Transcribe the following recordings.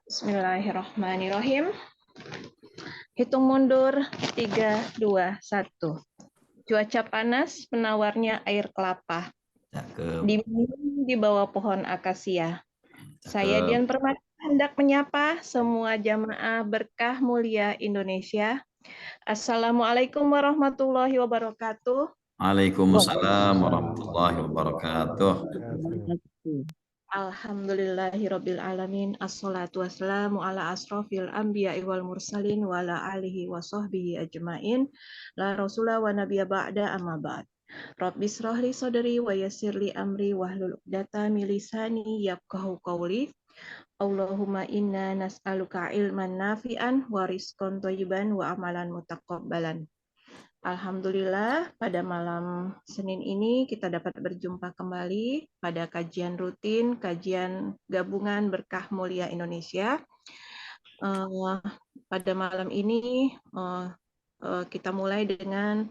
Bismillahirrahmanirrahim. Hitung mundur 3, 2, 1. Cuaca panas penawarnya air kelapa. Diminum di bawah pohon akasia. Saya Dian Permata hendak menyapa semua jamaah berkah mulia Indonesia. Assalamualaikum warahmatullahi wabarakatuh. Waalaikumsalam warahmatullahi wabarakatuh. Alhamdulillahirabbil alamin. Assalatu wassalamu ala asrofil anbiya'i wal mursalin wa ala alihi wa sahbihi ajmain. La rasula wa nabiyya ba'da amma ba'd. Rabbi shrahli sadri wa yassirli amri wahlul 'uqdatam min lisani yafqahu qawli. Allahumma inna nas'aluka ilman nafi'an wa rizqan thayyiban wa amalan mutaqabbalan. Alhamdulillah, pada malam Senin ini kita dapat berjumpa kembali pada kajian rutin, kajian gabungan Berkah Mulia Indonesia. Pada malam ini kita mulai dengan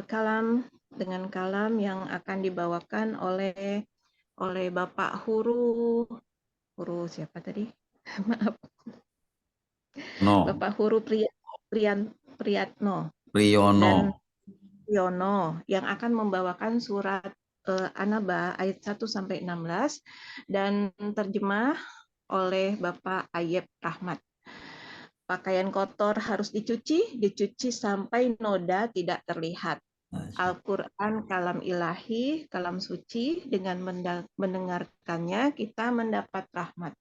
kalam yang akan dibawakan oleh Bapak Huru siapa tadi? Maaf. No. Bapak Huru Priyono dan Yono yang akan membawakan surat An-Naba ayat 1 sampai 16 dan terjemah oleh Bapak Ayep Rahmat. Pakaian kotor harus dicuci sampai noda tidak terlihat. Al-Quran kalam ilahi, kalam suci, dengan mendengarkannya kita mendapat rahmat.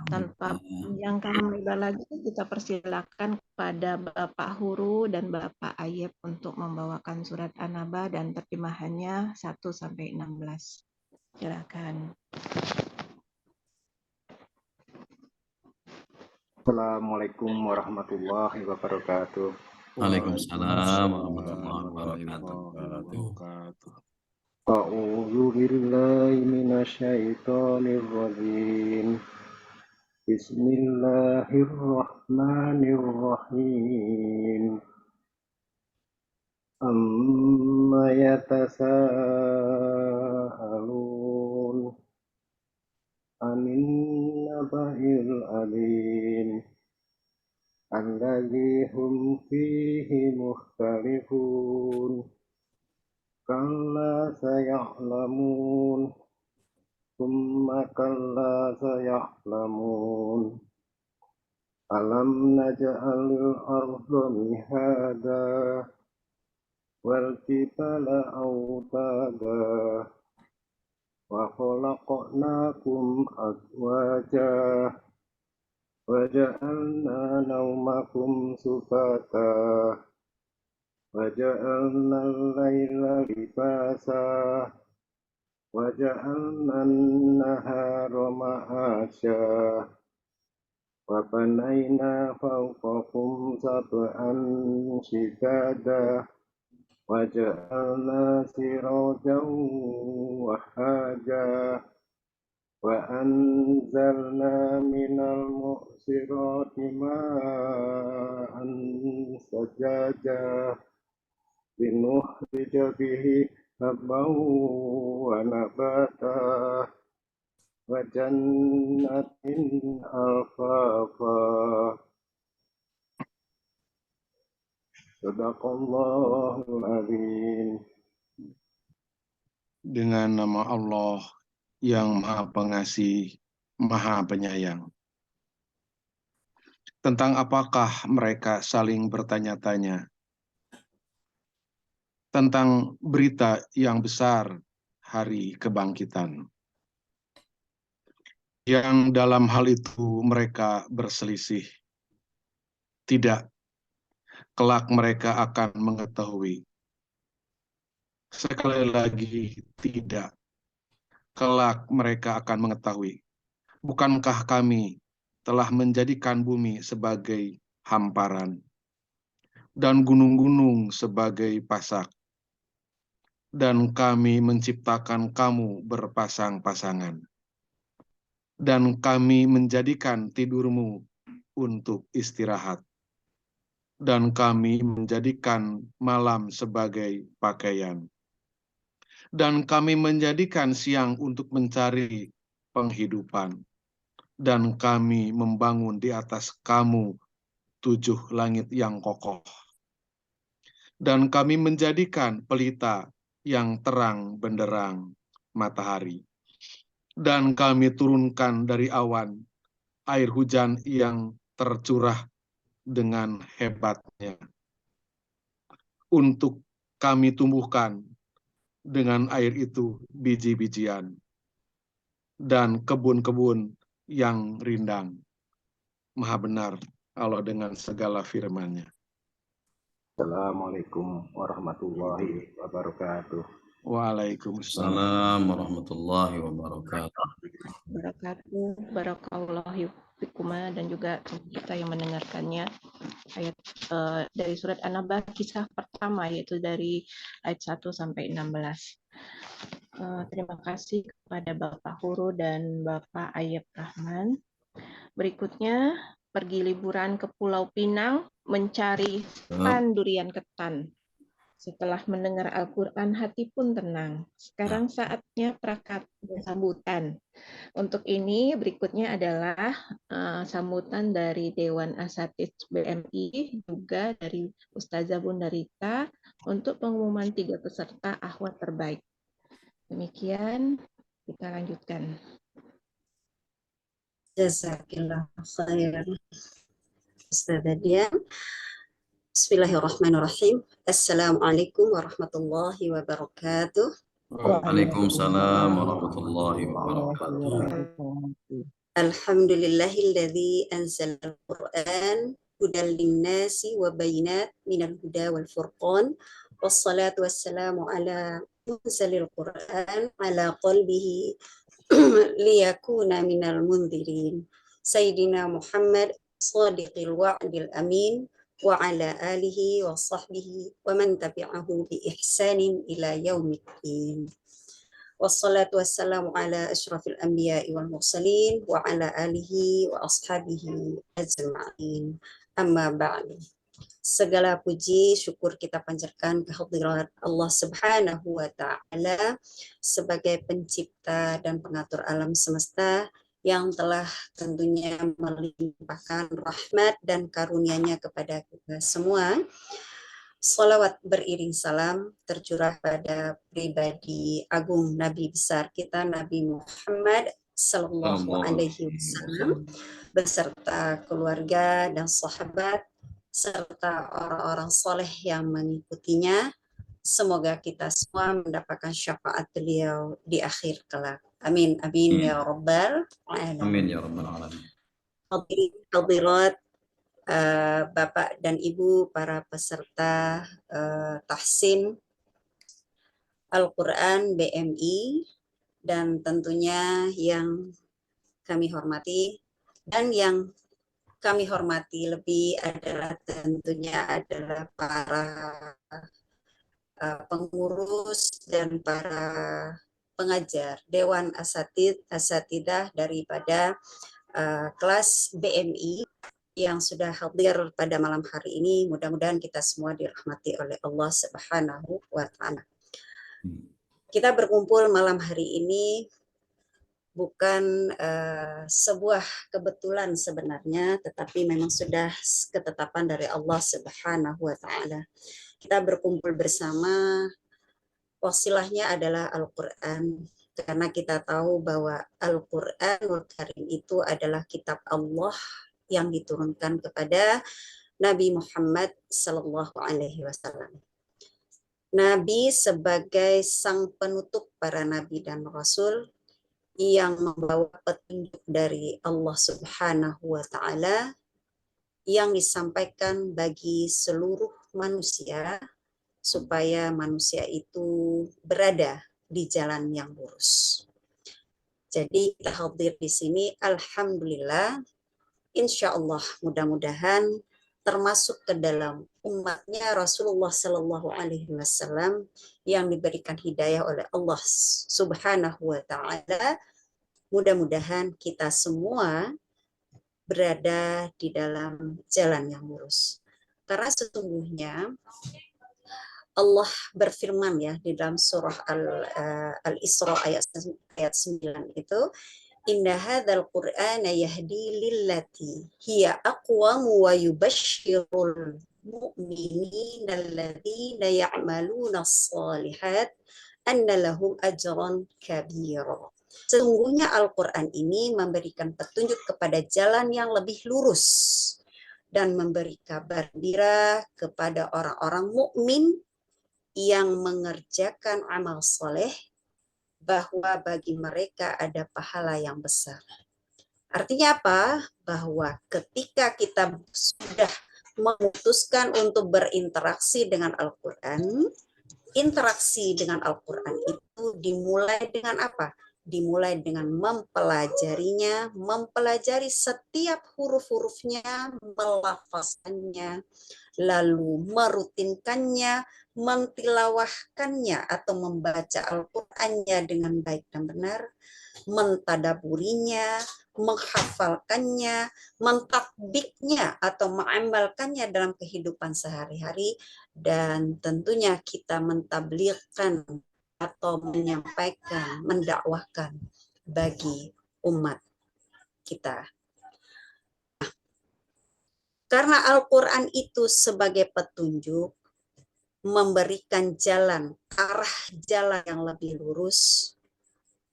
Tanpa panjangkan lebar lagi, kita persilakan kepada Bapak Huru dan Bapak Ayep untuk membawakan surat An-Naba dan terjemahannya 1 sampai 16. Silakan. Assalamualaikum warahmatullahi wabarakatuh. Waalaikumsalam warahmatullahi wabarakatuh. A'udzu billahi minasyaitonir rajim. Bismillahirrahmanirrahim. Amma yatasaalun anin naba'il alim alladzi hum fihi mukhtalifun kalla saya'lamun thumma kalla saya'lamun alam naj'alil arda mihada wal jibala awtada wa khalaqnakum azwaja wa ja'alna nawmakum subata wa ja'alna al-laila libasa wa ja'alna an-nahara ma'asya wa banayna fawqakum sab'an shidada wa ja'alna sirajan wahaja wa anzalna minal mu'sirati ma'an sajaja linukhrija bihi habban wa nabata wa jannatin alfafa. Sadaqallahul azim. Dengan nama Allah yang Maha Pengasih, Maha Penyayang. Tentang apakah mereka saling bertanya-tanya? Tentang berita yang besar hari kebangkitan. Yang dalam hal itu mereka berselisih. Tidak, kelak mereka akan mengetahui. Sekali lagi, tidak. Kelak mereka akan mengetahui. Bukankah kami telah menjadikan bumi sebagai hamparan dan gunung-gunung sebagai pasak, dan kami menciptakan kamu berpasang-pasangan, dan kami menjadikan tidurmu untuk istirahat, dan kami menjadikan malam sebagai pakaian, Dan kami menjadikan siang untuk mencari penghidupan. Dan kami membangun di atas kamu 7 langit yang kokoh. Dan kami menjadikan pelita yang terang benderang matahari. Dan kami turunkan dari awan air hujan yang tercurah dengan hebatnya. Untuk kami tumbuhkan dengan air itu biji-bijian dan kebun-kebun yang rindang. Maha benar Allah dengan segala firman-Nya. Assalamualaikum warahmatullahi wabarakatuh. Waalaikumsalam. Assalamualaikum warahmatullahi wabarakatuh. Barakallahu fikuma, dan juga kita yang mendengarkannya. Ayat dari surat An-Naba kisah pertama, yaitu dari ayat 1 sampai 16. Terima kasih kepada Bapak Huru dan Bapak Ayep Rahman. Berikutnya pergi liburan ke Pulau Pinang mencari pan durian ketan. Setelah mendengar Al-Quran, hati pun tenang. Sekarang saatnya prakat dan sambutan. Untuk ini berikutnya adalah sambutan dari Dewan Asatidz BMI, juga dari Ustazah Bunda Rita, untuk pengumuman 3 peserta akhwat terbaik. Demikian, kita lanjutkan. Jazakillah khair, Ustazah Dian. Bismillahirrahmanirrahim. Assalamualaikum warahmatullahi wabarakatuh. Waalaikumsalam warahmatullahi wabarakatuh. Alhamdulillahilladzi anzalal Qur'an hudan linnasi wa bayinat minal huda wal furqan. Wassalatu wassalamu ala munzalil Qur'an ala qalbihi liyakuna minal munzirin. Sayyidina Muhammad sadiqil wa'dil amin wa ala alihi wa sahbihi wa man tabi'ahu bi ihsanin ila yaumiddin. Wassalatu wassalamu ala asyrafil anbiya'i wal mursalin wa ala alihi wa ashabihi ajma'in. Amma ba'du. Segala puji syukur kita panjatkan kehadirat Allah Subhanahu wa ta'ala sebagai pencipta dan pengatur alam semesta yang telah tentunya melimpahkan rahmat dan karunia-Nya kepada kita semua. Salawat beriring salam tercurah pada pribadi agung Nabi besar kita, Nabi Muhammad Sallallahu Alaihi Wasallam, beserta keluarga dan sahabat, serta orang-orang soleh yang mengikutinya. Semoga kita semua mendapatkan syafaat beliau di akhir kelak. Amin, amin ya rabbal alamin. Amin ya rabbal alamin. Hadirat Bapak dan Ibu para peserta tahsin Al-Quran BMI, dan tentunya yang kami hormati, dan yang kami hormati lebih adalah tentunya adalah para pengurus dan para pengajar Dewan Asatidah daripada kelas BMI yang sudah hadir pada malam hari ini. Mudah-mudahan kita semua dirahmati oleh Allah Subhanahu wa ta'ala. Kita berkumpul malam hari ini bukan sebuah kebetulan sebenarnya, tetapi memang sudah ketetapan dari Allah Subhanahu wa ta'ala. Kita berkumpul bersama, wasilahnya adalah Al-Quran, karena kita tahu bahwa Al-Quranul Karim itu adalah kitab Allah yang diturunkan kepada Nabi Muhammad Sallallahu Alaihi Wasallam. Nabi sebagai sang penutup para nabi dan rasul yang membawa petunjuk dari Allah Subhanahu wa ta'ala yang disampaikan bagi seluruh manusia supaya manusia itu berada di jalan yang lurus. Jadi kita hadir di sini, alhamdulillah, insya Allah mudah-mudahan termasuk ke dalam umatnya Rasulullah Sallallahu Alaihi Wasallam yang diberikan hidayah oleh Allah Subhanahu Wa Taala. Mudah-mudahan kita semua berada di dalam jalan yang lurus. Karena sesungguhnya Allah berfirman ya di dalam surah Al-Isra ayat 9 itu, inna hadzal qur'ana yahdi lillati hiya aqwamu wa yubashshirul mu'minina alladzina ya'maluna as-shalihat anna lahum ajran kabira. Sesungguhnya Al-Qur'an ini memberikan petunjuk kepada jalan yang lebih lurus dan memberi kabar gembira kepada orang-orang mukmin yang mengerjakan amal soleh, bahwa bagi mereka ada pahala yang besar. Artinya apa? Bahwa ketika kita sudah memutuskan untuk berinteraksi dengan Al-Quran, interaksi dengan Al-Quran itu dimulai dengan apa? Dimulai dengan mempelajarinya, mempelajari setiap huruf-hurufnya, melafazkannya, lalu merutinkannya, mentilawahkannya atau membaca Al-Qur'annya dengan baik dan benar, mentadaburinya, menghafalkannya, mentatbiknya atau mengamalkannya dalam kehidupan sehari-hari, dan tentunya kita mentablighkan atau menyampaikan, mendakwahkan bagi umat kita. Karena Al-Quran itu sebagai petunjuk, memberikan jalan, arah jalan yang lebih lurus,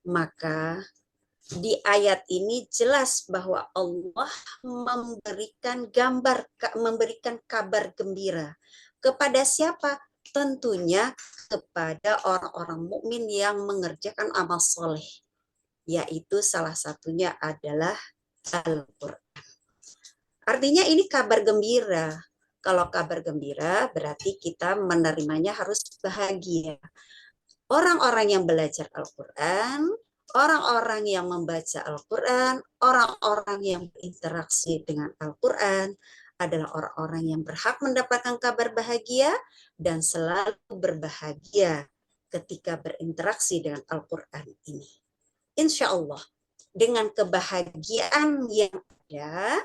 maka di ayat ini jelas bahwa Allah memberikan memberikan kabar gembira. Kepada siapa? Tentunya kepada orang-orang mukmin yang mengerjakan amal soleh, yaitu salah satunya adalah Al-Quran. Artinya ini kabar gembira. Kalau kabar gembira berarti kita menerimanya harus bahagia. Orang-orang yang belajar Al-Quran, orang-orang yang membaca Al-Quran, orang-orang yang berinteraksi dengan Al-Quran adalah orang-orang yang berhak mendapatkan kabar bahagia dan selalu berbahagia ketika berinteraksi dengan Al-Quran ini. Insya Allah, dengan kebahagiaan yang ada,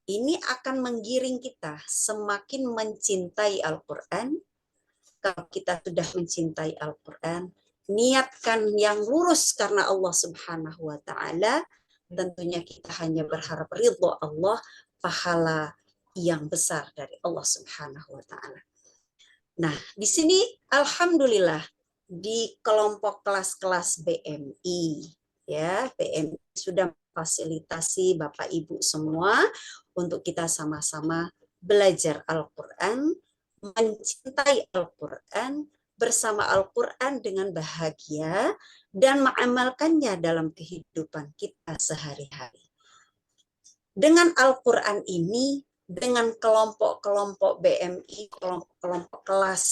ini akan menggiring kita semakin mencintai Al-Quran. Kalau kita sudah mencintai Al-Quran, niatkan yang lurus karena Allah Subhanahu wa Ta'ala, tentunya kita hanya berharap ridho Allah, pahala yang besar dari Allah Subhanahu wa Ta'ala. Nah, di sini alhamdulillah di kelompok kelas-kelas BMI, ya, BMI sudah fasilitasi Bapak Ibu semua untuk kita sama-sama belajar Al-Quran, mencintai Al-Quran, bersama Al-Quran dengan bahagia, dan mengamalkannya dalam kehidupan kita sehari-hari. Dengan Al-Quran ini, dengan kelompok-kelompok BMI, kelompok-kelompok kelas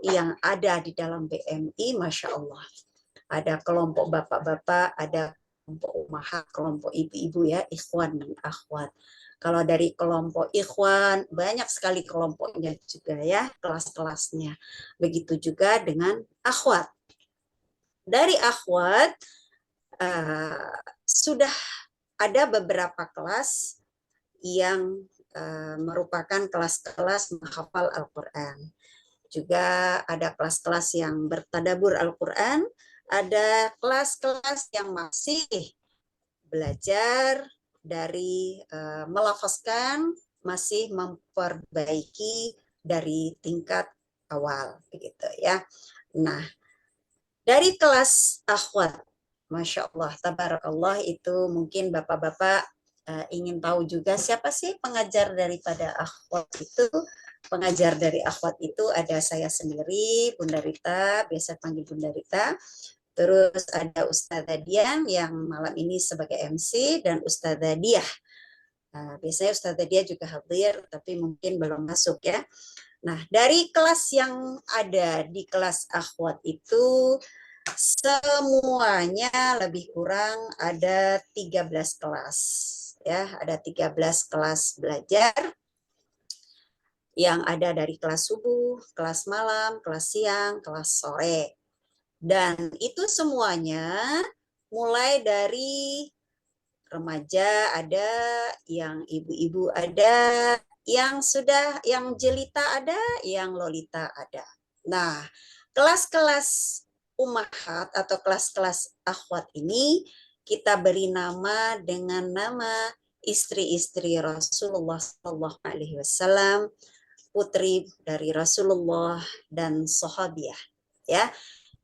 yang ada di dalam BMI, Masya Allah. Ada kelompok bapak-bapak, ada kelompok umahat, kelompok ibu-ibu ya, ikhwan dan akhwat. Kalau dari kelompok ikhwan, banyak sekali kelompoknya juga ya, kelas-kelasnya. Begitu juga dengan akhwat. Dari akhwat, sudah ada beberapa kelas yang merupakan kelas-kelas menghafal Al-Quran. Juga ada kelas-kelas yang bertadabur Al-Quran, ada kelas-kelas yang masih belajar dari melafazkan, masih memperbaiki dari tingkat awal, begitu ya. Nah, dari kelas akhwat, Masya Allah, tabarakallah, itu mungkin bapak-bapak ingin tahu juga siapa sih pengajar daripada akhwat itu. Pengajar dari akhwat itu ada saya sendiri, Bunda Rita, biasa panggil Bunda Rita. Terus ada Ustazah Dian yang malam ini sebagai MC, dan Ustazah Diah. Biasanya Ustazah Diah juga hadir, tapi mungkin belum masuk ya. Nah, dari kelas yang ada di kelas akhwat itu, semuanya lebih kurang ada 13 kelas. Ya, ada 13 kelas belajar yang ada dari kelas subuh, kelas malam, kelas siang, kelas sore. Dan itu semuanya mulai dari remaja ada, yang ibu-ibu ada, yang sudah, yang jelita ada, yang lolita ada. Nah, kelas-kelas ummahat atau kelas-kelas akhwat ini kita beri nama dengan nama istri-istri Rasulullah Shallallahu Alaihi Wasallam, putri dari Rasulullah dan sahabiah. Ya,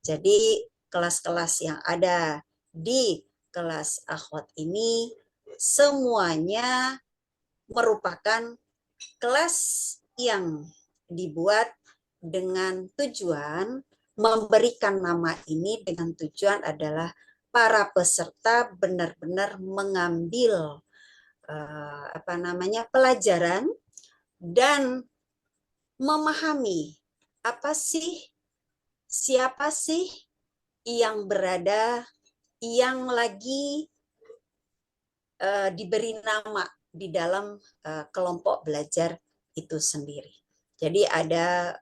jadi kelas-kelas yang ada di kelas akhwat ini semuanya merupakan kelas yang dibuat dengan tujuan memberikan nama ini dengan tujuan adalah para peserta benar-benar mengambil pelajaran dan memahami siapa sih yang berada yang lagi diberi nama di dalam kelompok belajar itu sendiri. Jadi ada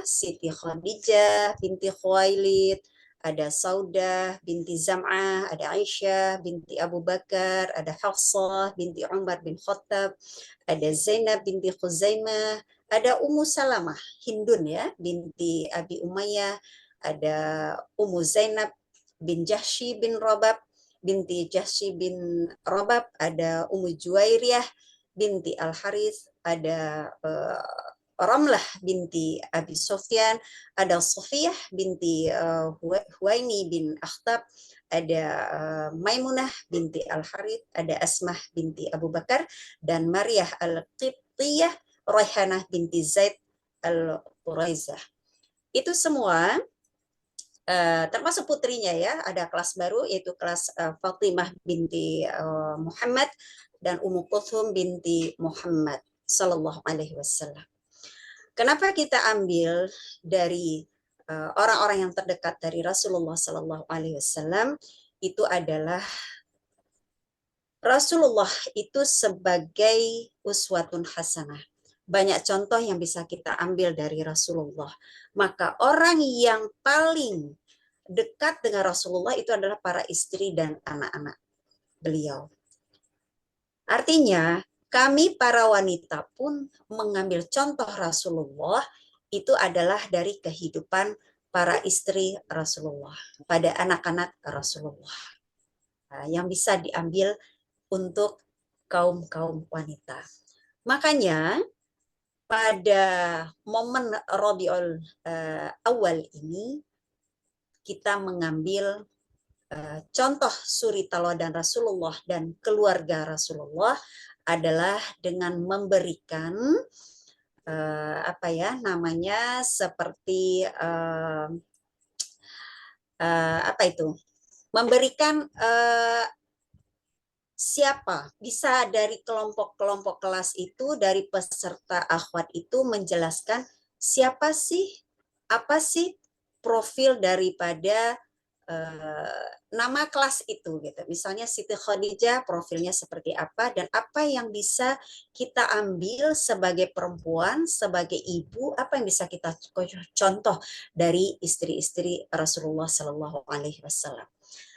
Siti Khadijah binti Khuwailid, ada Saudah binti Zam'ah, ada Aisyah binti Abu Bakar, ada Hafsah binti Umar bin Khattab, ada Zainab binti Khuzaimah, ada Ummu Salamah Hindun ya binti Abi Umayyah, ada Ummu Zainab bin Jahsy bin Rabab binti Jahsy bin Rabab, ada Ummu Juwairiyah binti Al-Harith, ada Ramlah binti Abi Sufyan, ada Sofiyah binti Huwaini bin Akhtab, ada Maimunah binti Al-Harith, ada Asmah binti Abu Bakar, dan Maryah Al-Qibtiyah, Raihanah binti Zaid Al-Quraizah. Itu semua termasuk putrinya ya, ada kelas baru yaitu kelas Fatimah binti Muhammad dan Ummu Kulthum binti Muhammad sallallahu alaihi wasallam. Kenapa kita ambil dari orang-orang yang terdekat dari Rasulullah sallallahu alaihi wasallam? Itu adalah Rasulullah itu sebagai uswatun hasanah. Banyak contoh yang bisa kita ambil dari Rasulullah. Maka orang yang paling dekat dengan Rasulullah itu adalah para istri dan anak-anak beliau. Artinya, kami para wanita pun mengambil contoh Rasulullah itu adalah dari kehidupan para istri Rasulullah, pada anak-anak Rasulullah. Yang bisa diambil untuk kaum-kaum wanita. Makanya, pada momen Rabiul Awal ini, kita mengambil contoh suri teladan Rasulullah dan keluarga Rasulullah adalah dengan memberikan seperti memberikan siapa bisa dari kelompok-kelompok kelas itu, dari peserta akhwat itu menjelaskan siapa sih, apa sih profil daripada nama kelas itu gitu. Misalnya Siti Khadijah profilnya seperti apa dan apa yang bisa kita ambil sebagai perempuan, sebagai ibu, apa yang bisa kita contoh dari istri-istri Rasulullah Shallallahu Alaihi Wasallam.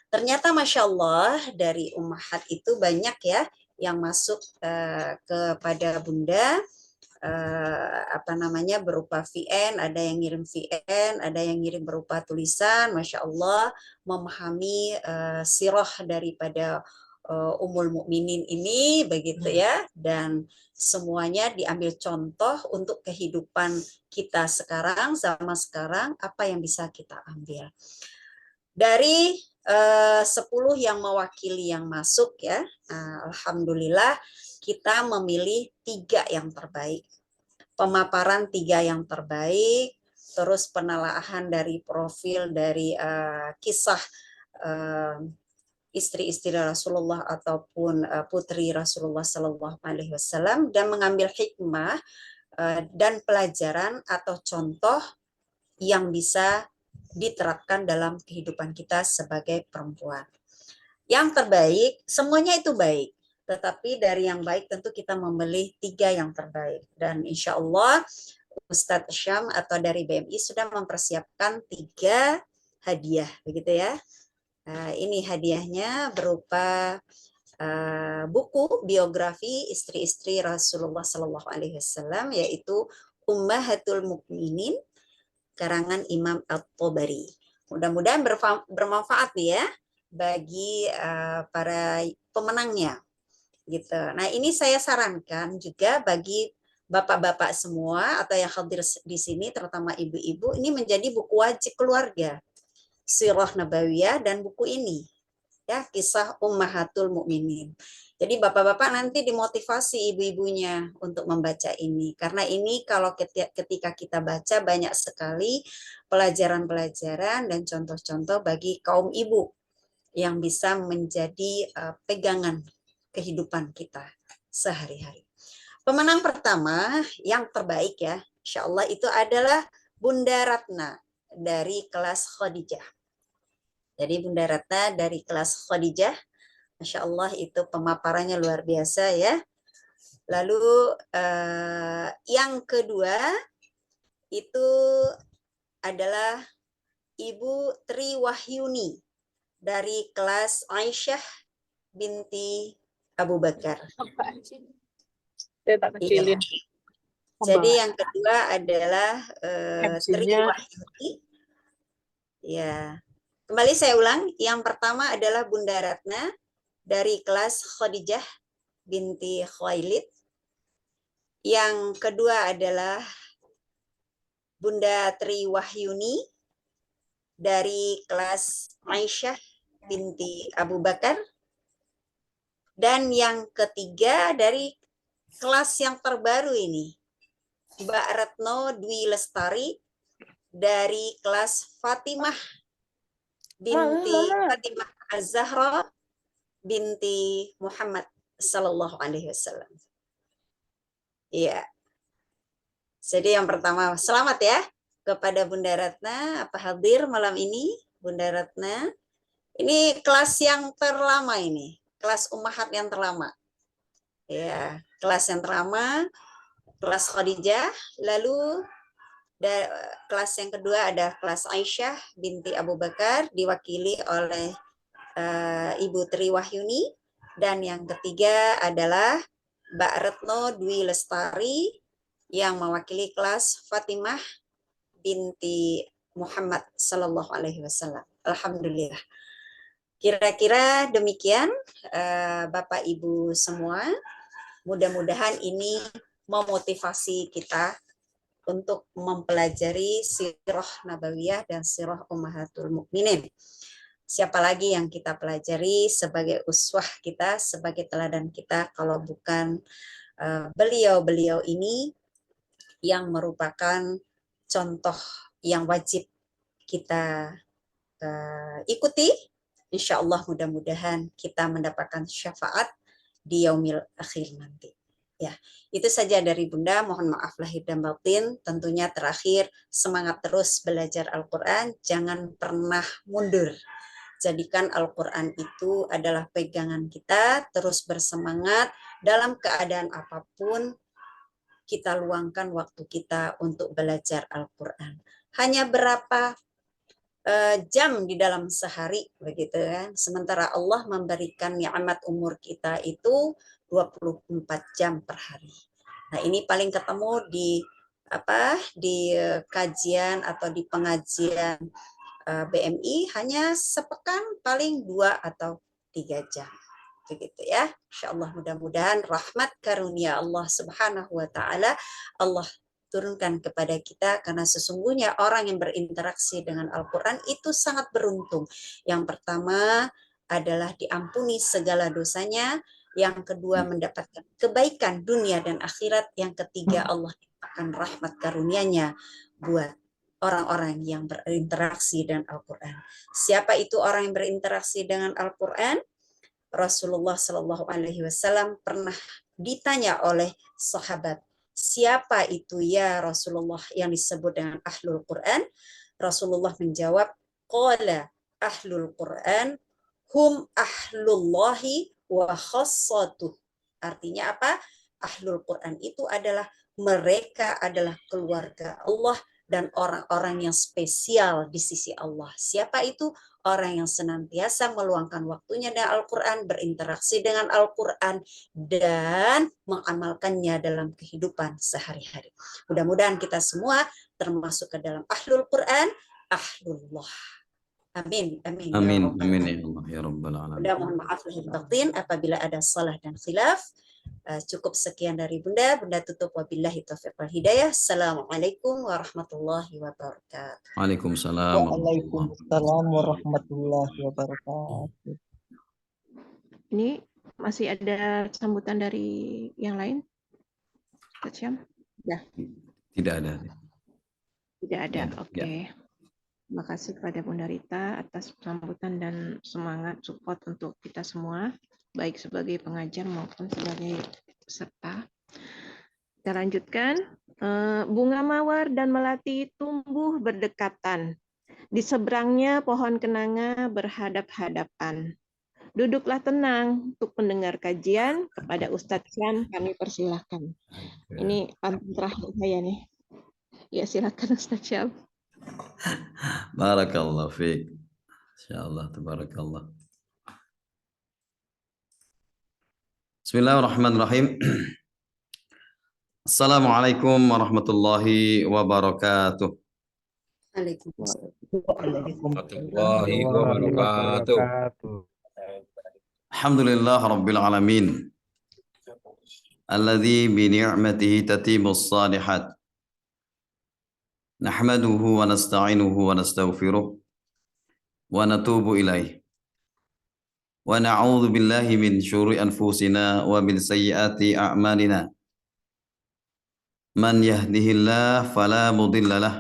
Ternyata Masya Allah dari ummahat itu banyak ya yang masuk kepada Bunda berupa VN, ada yang ngirim VN, ada yang ngirim berupa tulisan, Masya Allah memahami sirah daripada Ummul Mukminin ini begitu ya, dan semuanya diambil contoh untuk kehidupan kita sekarang, zaman sekarang, apa yang bisa kita ambil. Dari 10 yang mewakili yang masuk ya, alhamdulillah kita memilih 3 yang terbaik. Pemaparan 3 yang terbaik, terus penelaahan dari profil dari kisah istri-istri Rasulullah ataupun putri Rasulullah Sallallahu Alaihi Wasallam, dan mengambil hikmah dan pelajaran atau contoh yang bisa diterapkan dalam kehidupan kita sebagai perempuan. Yang terbaik, semuanya itu baik. Tetapi dari yang baik tentu kita memilih 3 yang terbaik. Dan insya Allah Ustadz Syam atau dari BMI sudah mempersiapkan 3 hadiah, begitu ya. Ini hadiahnya berupa buku biografi istri-istri Rasulullah Sallallahu Alaihi Wasallam, yaitu Ummahatul Mukminin, karangan Imam At-Tabari. Mudah-mudahan bermanfaat nih ya bagi para pemenangnya gitu. Nah, ini saya sarankan juga bagi bapak-bapak semua atau yang hadir di sini terutama ibu-ibu, ini menjadi buku wajib keluarga. Sirah Nabawiyah dan buku ini ya, kisah Ummahatul Mukminin. Jadi bapak-bapak nanti dimotivasi ibu-ibunya untuk membaca ini, karena ini kalau ketika kita baca banyak sekali pelajaran-pelajaran dan contoh-contoh bagi kaum ibu yang bisa menjadi pegangan kehidupan kita sehari-hari. Pemenang pertama yang terbaik ya, insya Allah itu adalah Bunda Ratna dari kelas Khadijah. Jadi Bunda Ratna dari kelas Khadijah, Masya Allah itu pemaparannya luar biasa ya. Lalu yang kedua itu adalah Ibu Tri Wahyuni dari kelas Aisyah binti Abu Bakar. Saya tak kecilin. Iya. Jadi yang kedua adalah Tri Wahyuni. Ya. Kembali saya ulang, yang pertama adalah Bunda Ratna dari kelas Khadijah binti Khuwailid. Yang kedua adalah Bunda Tri Wahyuni dari kelas Aisyah binti Abu Bakar. Dan yang ketiga dari kelas yang terbaru ini, Mbak Retno Dwi Lestari dari kelas Fatimah binti Fatimah Az-Zahra binti Muhammad sallallahu alaihi wasallam. Iya. Jadi yang pertama, selamat ya kepada Bunda Ratna, apa hadir malam ini Bunda Ratna. Ini kelas yang terlama ini, kelas ummahat yang terlama. Ya, kelas yang terlama, kelas Khadijah, lalu kelas yang kedua ada kelas Aisyah binti Abu Bakar diwakili oleh Ibu Tri Wahyuni, dan yang ketiga adalah Mbak Retno Dwi Lestari yang mewakili kelas Fatimah binti Muhammad sallallahu alaihi wasallam. Alhamdulillah. Kira-kira demikian Bapak Ibu semua. Mudah-mudahan ini memotivasi kita untuk mempelajari sirah nabawiyah dan sirah ummahatul mukminin. Siapa lagi yang kita pelajari sebagai uswah kita, sebagai teladan kita, kalau bukan beliau-beliau ini yang merupakan contoh yang wajib kita ikuti. Insya Allah mudah-mudahan kita mendapatkan syafaat di yaumil akhir nanti. Ya, itu saja dari Bunda. Mohon maaf lahir dan batin. Tentunya terakhir, semangat terus belajar Al-Quran. Jangan pernah mundur. Jadikan Al-Quran itu adalah pegangan kita. Terus bersemangat dalam keadaan apapun. Kita luangkan waktu kita untuk belajar Al-Quran. Hanya berapa jam di dalam sehari, begitu kan? Sementara Allah memberikan nikmat umur kita itu 24 jam per hari. Nah, ini paling ketemu di kajian atau di pengajian BMI hanya sepekan paling 2 atau 3 jam. Begitu ya. Insyaallah mudah-mudahan rahmat karunia Allah Subhanahu wa taala Allah turunkan kepada kita, karena sesungguhnya orang yang berinteraksi dengan Al-Quran itu sangat beruntung. Yang pertama adalah diampuni segala dosanya, yang kedua mendapatkan kebaikan dunia dan akhirat, yang ketiga Allah akan rahmat karunia-Nya buat orang-orang yang berinteraksi dengan Al-Quran. Siapa itu orang yang berinteraksi dengan Al-Quran? Rasulullah Shallallahu Alaihi Wasallam pernah ditanya oleh sahabat, siapa itu ya Rasulullah yang disebut dengan Ahlul Quran? Rasulullah menjawab, qala Ahlul Quran hum ahlullahi wa khassatuh. Artinya apa? Ahlul Quran itu adalah mereka adalah keluarga Allah dan orang-orang yang spesial di sisi Allah. Siapa itu? Orang yang senantiasa meluangkan waktunya dengan Al-Quran, berinteraksi dengan Al-Quran, dan mengamalkannya dalam kehidupan sehari-hari. Mudah-mudahan kita semua termasuk ke dalam Ahlul Quran, Ahlullah. Amin, amin, Amin, ya Rabbal amin Alamin. ya Allah, ya Rabbal Alamin. Bunda mohon maaf lahir batin apabila ada salah dan khilaf. Cukup sekian dari Bunda. Bunda tutup wabillahi taufiq wal hidayah. Assalamualaikum warahmatullahi wabarakatuh. Waalaikumsalam Waalaikumsalam warahmatullahi wabarakatuh. Ini masih ada sambutan dari yang lain? Ustaz Syam? Tidak ada. Tidak ada, Ya, oke. Terima kasih kepada Bunda Rita atas sambutan dan semangat support untuk kita semua, baik sebagai pengajar maupun sebagai peserta. Kita lanjutkan. Bunga mawar dan melati tumbuh berdekatan. Di seberangnya pohon kenanga berhadap-hadapan. Duduklah tenang untuk mendengar kajian. Kepada Ustadz Syam kami persilahkan. Ini pantun terakhir saya nih. Ya, silakan Ustadz Syam. Barakallah fiik. Insyaallah, tabarakallah. Bismillahirrahmanirrahim. Assalamualaikum warahmatullahi wabarakatuh. Waalaikumsalam. Waalaikumsalam wabarakatuh. Alhamdulillah rabbil alamin. Alladzi bi ni'matihi tatimmus shalihat. Nahmaduhu wa nasta'inuhu wa nastaghfiruh wa natubu ilaih. Wa na'udzu billahi min syururi anfusina wa min sayyiati a'malina. Man yahdihillah fala mudilla lah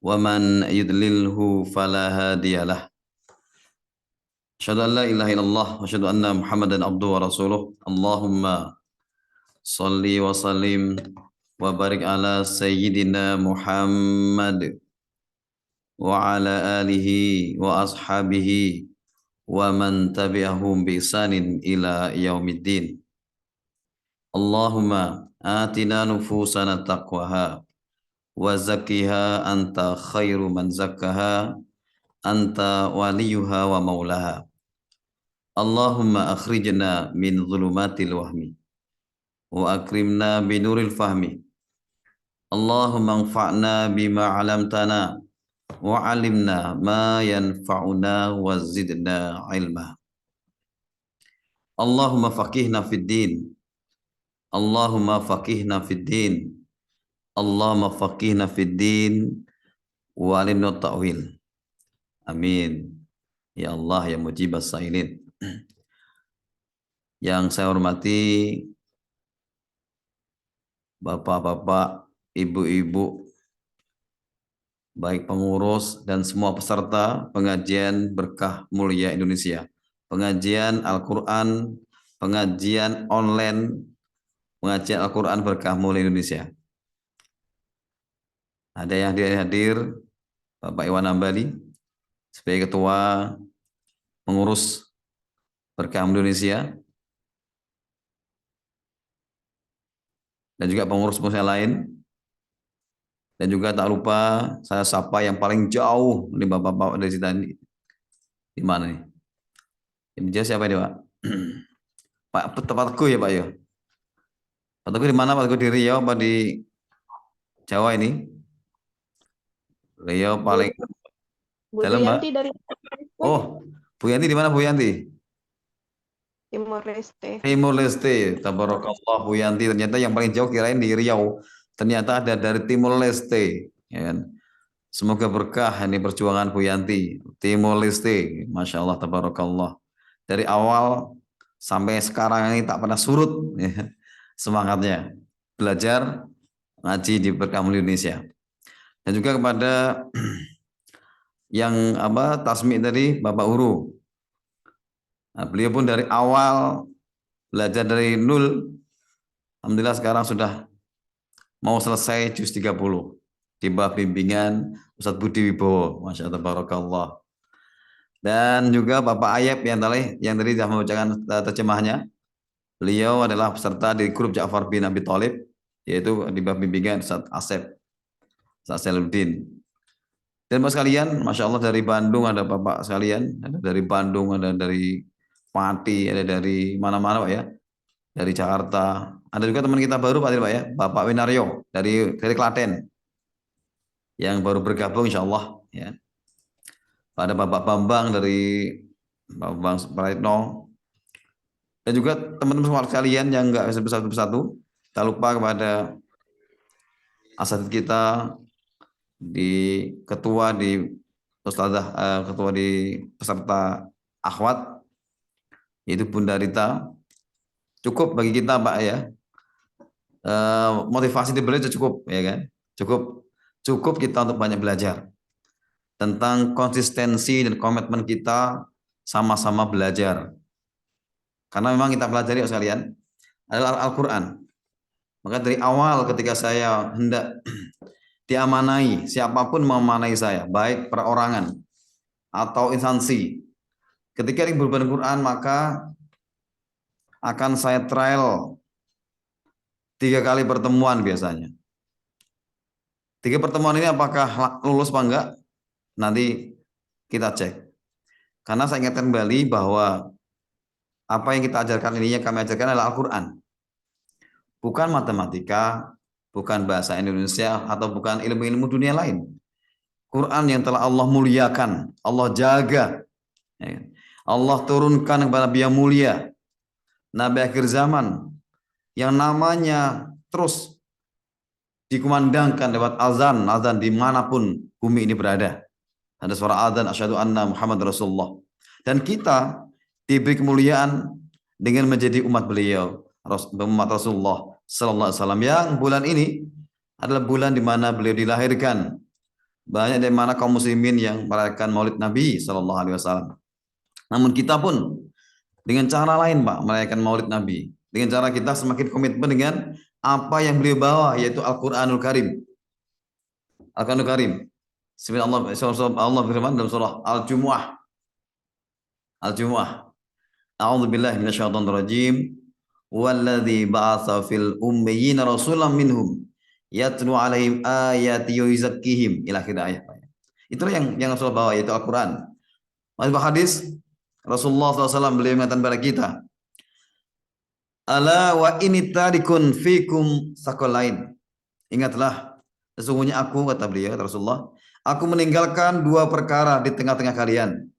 wa man yudlilhu fala hadiyalah. Asyhadu an la ilaha illallah wa asyhadu anna Muhammadan abduhu wa rasuluh. Allahumma shalli wa sallim wa barik ala sayyidina Muhammad wa ala alihi wa ashabihi wa man tabi'ahum bi ihsanin ila yaumiddin. Allahumma atina nufusana taqwaha wa zakkiha anta khairu man zakkaha anta waliyuha wa maulaha. Allahumma akhrijna min dhulumatil wahmi wa akrimna binuril fahmi. Allahumma anfa'na bima 'allamtana wa 'allimna ma yanfa'una wa zidna ilma. Allahumma faqihna fid din. Allahumma faqihna fid din. Allahumma faqihna fid din wa 'allimna ta'wil. Amin. Ya Allah ya mujibas sailin. Yang saya hormati Bapak-bapak, ibu-ibu, baik pengurus dan semua peserta pengajian Berkah Mulia Indonesia, pengajian Al-Quran, pengajian online, pengajian Al-Quran Berkah Mulia Indonesia. Ada yang hadir, Bapak Iwan Ambali, sebagai Ketua Pengurus Berkah Mulia Indonesia, dan juga pengurus-pengurus yang lain. Dan juga tak lupa saya sapa yang paling jauh nih bapak-bapak dari sini. Di mana nih? Yang jauh siapa ini, Pak? Pak tempatku ya, Pak ya. Pak Teguh di mana, Pak Teguh? Di Riau apa di Jawa ini? Riau paling Bu dalam, Pak. Yanti dari Oh, Bu Yanti di mana, Bu Yanti? Timor Leste. Timor Leste. Tabarakallah, Bu Yanti. Ternyata yang paling jauh kirain di Riau. Ternyata ada dari Timor Leste. Ya kan? Semoga berkah ini perjuangan Bu Yanti. Timor Leste. Masya Allah, tabarakallah. Dari awal sampai sekarang ini tak pernah surut ya, semangatnya. Belajar, ngaji di Berkah Mulia Indonesia. Dan juga kepada yang tasmi tadi, Bapak Uru. Nah, beliau pun dari awal belajar dari nol. Alhamdulillah sekarang sudah mau selesai juz 30 di bawah bimbingan Ustadz Budi Wibowo. Masya Allah, tabarakallah. Dan juga Bapak Ayep yang tadi sudah membacakan terjemahnya. Beliau adalah peserta di grup Ja'far bin Abi Thalib, yaitu di bawah bimbingan Ustadz Asep. Ustaz Sailuddin. Dan Bapak sekalian, Masya Allah dari Bandung ada Bapak sekalian, ada dari Bandung, ada dari Pati, ada dari mana-mana Pak ya, dari Jakarta. Ada juga teman kita baru Pak ya, Bapak Winaryo dari Klaten, yang baru bergabung Insya Allah. Ya. Ada Bapak Bambang dari Bambang Praitno. Dan juga teman-teman semua sekalian yang nggak bisa bersatu-persatu. Tak lupa kepada asatidz kita, di ketua di Ustazah, ketua di peserta akhwat, yaitu Bunda Rita. Cukup bagi kita Pak ya, motivasi dibeli cukup ya kan, cukup kita untuk banyak belajar tentang konsistensi dan komitmen kita sama-sama belajar, karena memang kita pelajari sekalian adalah Al-Quran. Maka dari awal ketika saya hendak diamanai, siapapun memanai saya, baik perorangan atau instansi, ketika ini berhubungan Quran, maka akan saya trial 3 kali pertemuan biasanya. 3 pertemuan ini apakah lulus apa enggak, nanti kita cek. Karena saya ingatkan kembali bahwa apa yang kita ajarkan ini, yang kami ajarkan adalah Al-Quran. Bukan matematika, bukan bahasa Indonesia, atau bukan ilmu-ilmu dunia lain. Quran yang telah Allah muliakan, Allah jaga, Allah turunkan kepada Nabi yang mulia, Nabi akhir zaman, yang namanya terus dikumandangkan lewat azan dimanapun bumi ini berada. Ada suara azan, asyhadu anna Muhammad Rasulullah. Dan kita diberi kemuliaan dengan menjadi umat beliau, umat Rasulullah Sallallahu Alaihi Wasallam, yang bulan ini adalah bulan di mana beliau dilahirkan. Banyak dari mana kaum muslimin yang merayakan Maulid Nabi Sallallahu Alaihi Wasallam. Namun kita pun dengan cara lain Pak merayakan Maulid Nabi. Dengan cara kita semakin komitmen dengan apa yang beliau bawa, yaitu Al-Quranul Karim. Al-Quranul Karim. Allah berfirman dalam surah Al-Jumu'ah. Al-Jumu'ah. A'udzubillahi minasyaitonir rajim. Walladzi ba'atsa fil ummiyina rasulan minhum yatlu 'alaihim ayati wa yuzakkihim ila akhir ayat. Itulah yang Rasul bawa, yaitu Al-Qur'an. Masih hadis Rasulullah SAW beliau mengatakan kepada kita, ala wa inni tarikun fikum sakalain. Ingatlah, sesungguhnya aku, kata beliau, kata Rasulullah, aku meninggalkan 2 perkara di tengah-tengah kalian.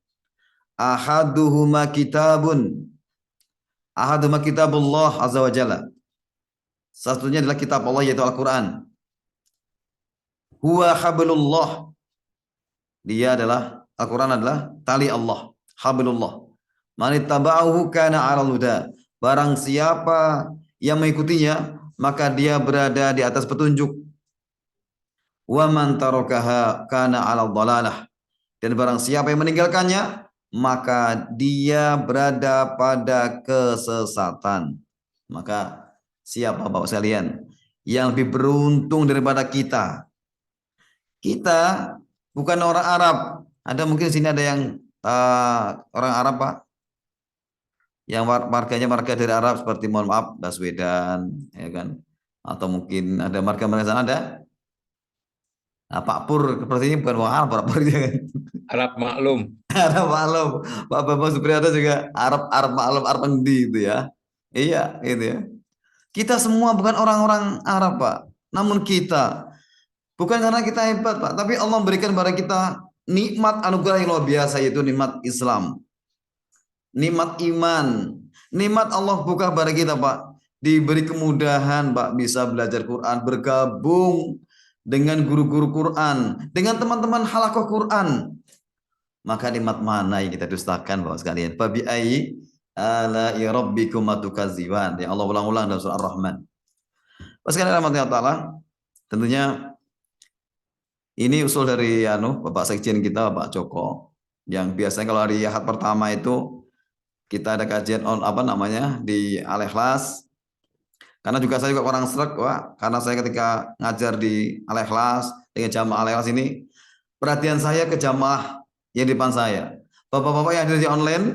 Ahaduhuma kitabun, ahaduma kitabullah azza wa jalla. Satunya adalah kitab Allah, yaitu Al-Quran. Huwa hablullah. Dia adalah, Al-Quran adalah tali Allah, hablullah. Man ittaba'ahu kana 'alal huda. Barang siapa yang mengikutinya, maka dia berada di atas petunjuk. Wa man tarakaha kana 'alal dhalalah. Dan barang siapa yang meninggalkannya, maka dia berada pada kesesatan. Maka siapa Bapak sekalian yang lebih beruntung daripada kita? Kita bukan orang Arab. Ada mungkin di sini ada yang orang Arab Pak, yang marga dari Arab, seperti mohon maaf Baswedan, ya kan? Atau mungkin ada marga sana ada. Nah, Pak Pur sepertinya bukan orang Arab, Pak Pur kan? Arab maklum. Arab maklum. Pak Bambang Supriyoto juga Arab maklum, Arab Endi itu ya. Iya, gitu ya. Kita semua bukan orang-orang Arab, Pak. Namun kita, bukan karena kita hebat, Pak, tapi Allah memberikan kepada kita nikmat anugerah yang luar biasa, yaitu nikmat Islam, nikmat iman, nikmat Allah buka kepada kita, Pak. Diberi kemudahan, Pak, bisa belajar Quran, bergabung dengan guru-guru Quran, dengan teman-teman halaqah Quran. Maka nikmat mana yang kita dustakan Bapak sekalian? Fa bi ayyi ala'i rabbikum tukadziban. Yang Allah ulang-ulang dalam surah Ar-Rahman. Bapak sekalian rahmatullah taala, tentunya ini usul dari Bapak Sekjen kita, Bapak Joko, yang biasanya kalau hari Ahad pertama itu kita ada kajian di Al-Ikhlas. Karena juga saya juga kurang sreg, Pak, karena saya ketika ngajar di Al-Ikhlas dengan jamaah Al-Ikhlas ini, perhatian saya ke jamaah yang di depan saya. Bapak-bapak yang ada di online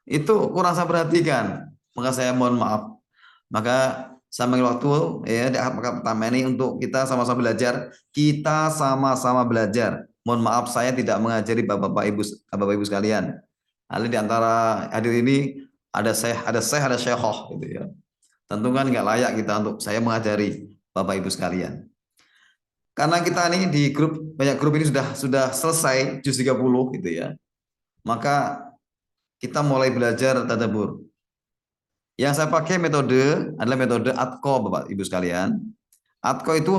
itu kurang saya perhatikan. Maka saya mohon maaf. Maka sampai waktu ya di akad pertama ini untuk kita sama-sama belajar. Kita sama-sama belajar. Mohon maaf saya tidak mengajari bapak-bapak ibu sekalian. Ada di antara hadir ini ada syekhah gitu ya. Tentu kan nggak layak kita untuk saya mengajari bapak ibu sekalian. Karena kita ini di banyak grup ini sudah selesai juz 30 gitu ya. Maka kita mulai belajar tadabbur. Yang saya pakai metode adalah metode ATKO Bapak Ibu sekalian. ATKO itu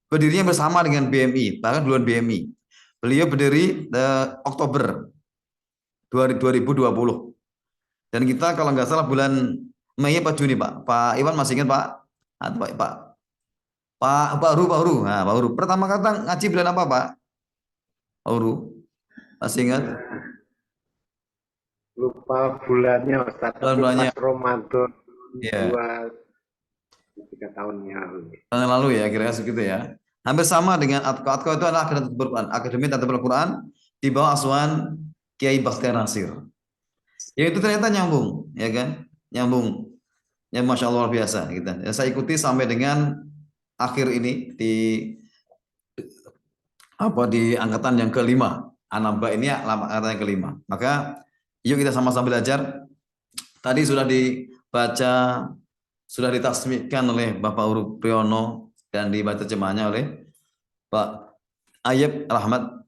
berdirinya bersama dengan BMI, bahkan duluan BMI. Beliau berdiri Oktober 2020. Dan kita kalau nggak salah bulan Mei apa Juni Pak? Pak Iwan masih ingat Pak? Pak Huru. Nah, Pak Huru. Pertama kata ngaji bulan apa Pak? Pak Huru. Masih ingat? Lupa bulannya Ustaz, tapi Bulannya. pas Ramadan Ya. 2-3 tahun yang lalu. Tahun lalu ya, kira-kira segitu ya. Hampir sama dengan ATKO. ATKO itu adalah Akademi Tadabbur Al-Quran di bawah asuhan Kiai Bakhtiar Nasir. Ya itu ternyata nyambung, ya kan? Nyambung. Ya Masya Allah luar biasa. Gitu. Ya, saya ikuti sampai dengan akhir ini di angkatan yang kelima. Anamba ini angkatan yang kelima. Maka yuk kita sama-sama belajar. Tadi sudah dibaca, sudah ditasmikan oleh Bapak Huru Priyono dan dibaca terjemahnya oleh Pak Ayep Rahmat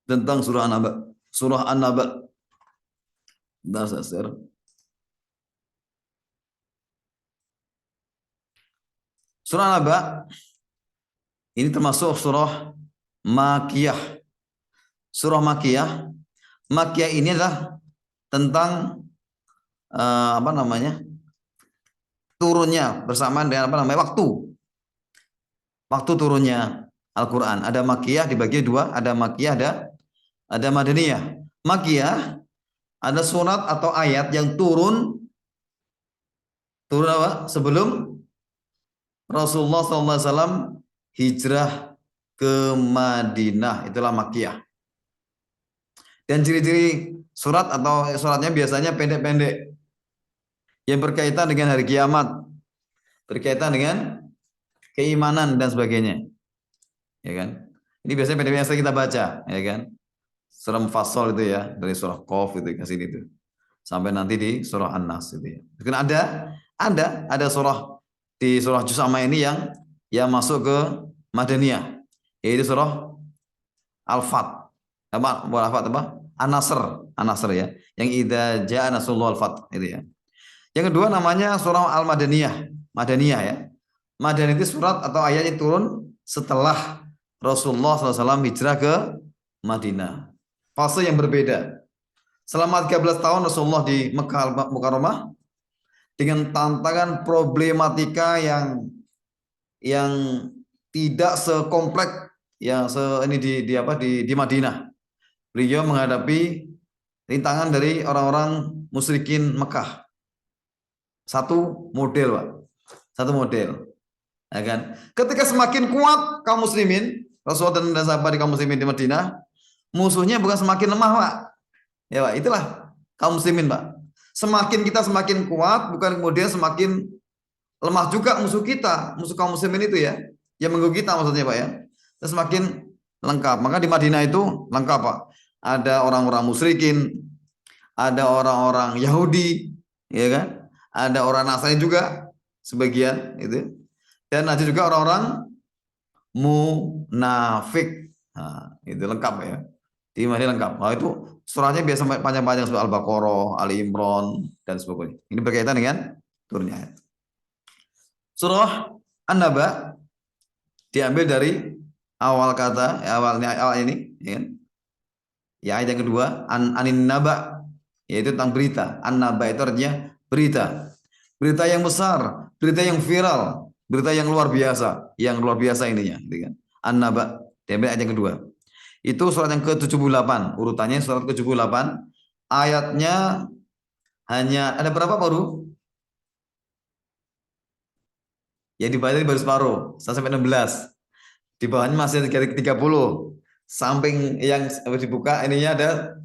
tentang surah An-Naba. Surah An-Naba. Surah An-Naba ini termasuk surah Makiyah. Surah Makiyah. Makiyah ini adalah tentang turunnya bersamaan dengan waktu turunnya Al-Quran. Ada Makiyah dibagi dua, ada Makiyah, ada Madaniyah. Makiyah ada surat atau ayat yang turun apa? Sebelum Rasulullah SAW hijrah ke Madinah, itulah Makiyah. Dan ciri-ciri suratnya biasanya pendek-pendek yang berkaitan dengan hari kiamat, berkaitan dengan keimanan dan sebagainya, ya kan? Ini biasanya pendek-pendek yang sering kita baca, ya kan? Surah Mufassal itu ya, dari surah Qaf itu ke sini itu, sampai nanti di surah An-Nas itu ya. Mungkin ada surah di surah Juz Amma ini yang masuk ke Madaniyah, yaitu surah Al-Fat, An-Nasr ya, yang idza jaa nasrullah al-fath itu ya. Yang kedua namanya surah Madaniyah ya. Madaniyah itu surat atau ayat yang turun setelah Rasulullah SAW hijrah ke Madinah. Fase yang berbeda. Selama 13 tahun Rasulullah di Mekah Mukarramah dengan tantangan problematika yang tidak sekompleks yang di Madinah. Beliau menghadapi rintangan dari orang-orang musyrikin Mekah. Satu model, Pak. Satu model. Ya kan? Ketika semakin kuat kaum muslimin, Rasulullah dan sahabat kaum muslimin di Madinah, musuhnya bukan semakin lemah, Pak. Ya, Pak, itulah kaum muslimin, Pak. Semakin kita semakin kuat, bukan kemudian semakin lemah juga musuh kita, musuh kaum muslimin itu ya. Yang mengganggu kita maksudnya, Pak ya. Dan semakin lengkap. Maka di Madinah itu lengkap, Pak. Ada orang-orang musyrikin, ada orang-orang Yahudi, ya kan? Ada orang Nasrani juga sebagian itu. Dan ada juga orang-orang munafik. Nah, itu lengkap ya. Di Madinah lengkap. Nah, itu suratnya biasa panjang-panjang surah Al-Baqarah, Ali Imran dan sebagainya. Ini berkaitan dengan turunnya ayat. Surah An-Naba diambil dari awal ini, ya kan? Ya, ayat yang kedua, anin naba, yaitu tentang berita. An-naba itu artinya berita. Berita yang besar, berita yang viral, berita yang luar biasa ininya, gitu kan. An-naba, diambil ayat yang kedua. Itu surat yang ke-78, urutannya surat ke-78. Ayatnya hanya ada berapa, Pak Ru? Ya dibaca baru separuh, sampai 16. Di bawahnya masih 30. Samping yang dibuka ininya ada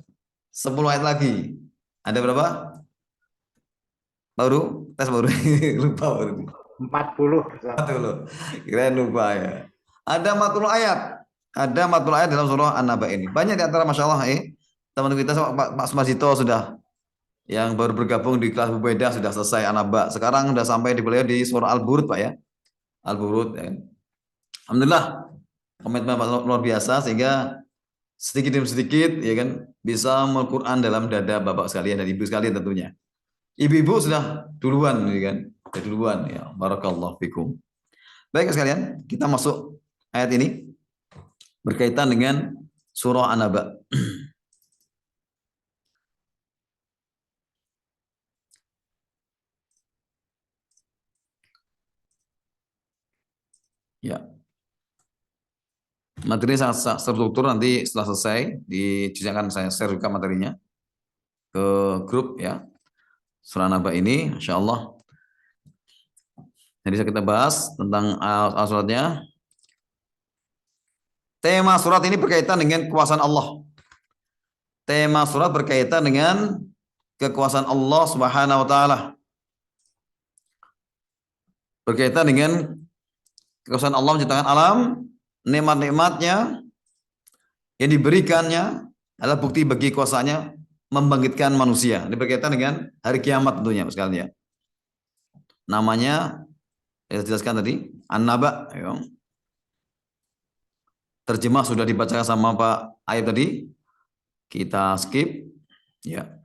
10 ayat lagi. Ada berapa? Baru tes baru lupa baru. 40. Betul loh. Kirain lupa ya. Ada 40 ayat. Ada 40 ayat dalam surah An-Naba ini. Banyak di antara Masya Allah teman kita Pak Sumarjito sudah yang baru bergabung di kelas berbeda sudah selesai An-Naba. Sekarang sudah sampai di beliau di surah Al-Burud Pak ya. Al-Burud ya. Alhamdulillah komitmen Pak luar biasa sehingga sedikit demi sedikit ya kan bisa Al-Quran dalam dada Bapak sekalian dan Ibu sekalian tentunya. Ibu-ibu sudah duluan ya kan. Sudah duluan ya. Barakallahu fikum. Baik sekalian, kita masuk ayat ini berkaitan dengan surah An-Naba. Ya. Materi sangat terstruktur, nanti setelah selesai akan saya share juga materinya ke grup ya. Surah An-Naba ini, Insya Allah. Jadi kita bahas tentang suratnya. Tema surat ini berkaitan dengan kekuasaan Allah. Tema surat berkaitan dengan kekuasaan Allah Subhanahu wa taala. Berkaitan dengan kekuasaan Allah menciptakan alam, nikmat-nikmatnya yang diberikannya adalah bukti bagi kuasanya membangkitkan manusia. Ini berkaitan dengan hari kiamat tentunya sekalian. Namanya saya jelaskan tadi An-Naba. Terjemah sudah dibacakan sama Pak Ayub tadi. Kita skip. Ya.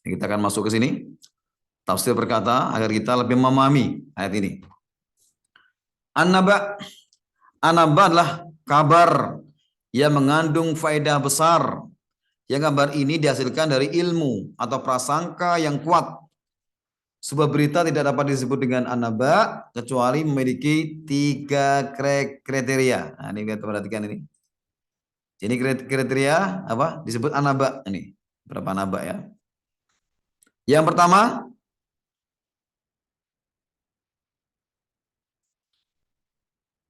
Kita akan masuk ke sini. Tafsir berkata agar kita lebih memahami ayat ini. An-Naba. An-Naba adalah kabar yang mengandung faedah besar. Yang kabar ini dihasilkan dari ilmu atau prasangka yang kuat. Sebuah berita tidak dapat disebut dengan An-Naba kecuali memiliki 3 kriteria. Nah, ini kita perhatikan ini. Ini kriteria apa? Disebut An-Naba ini. Berapa An-Naba ya? Yang pertama,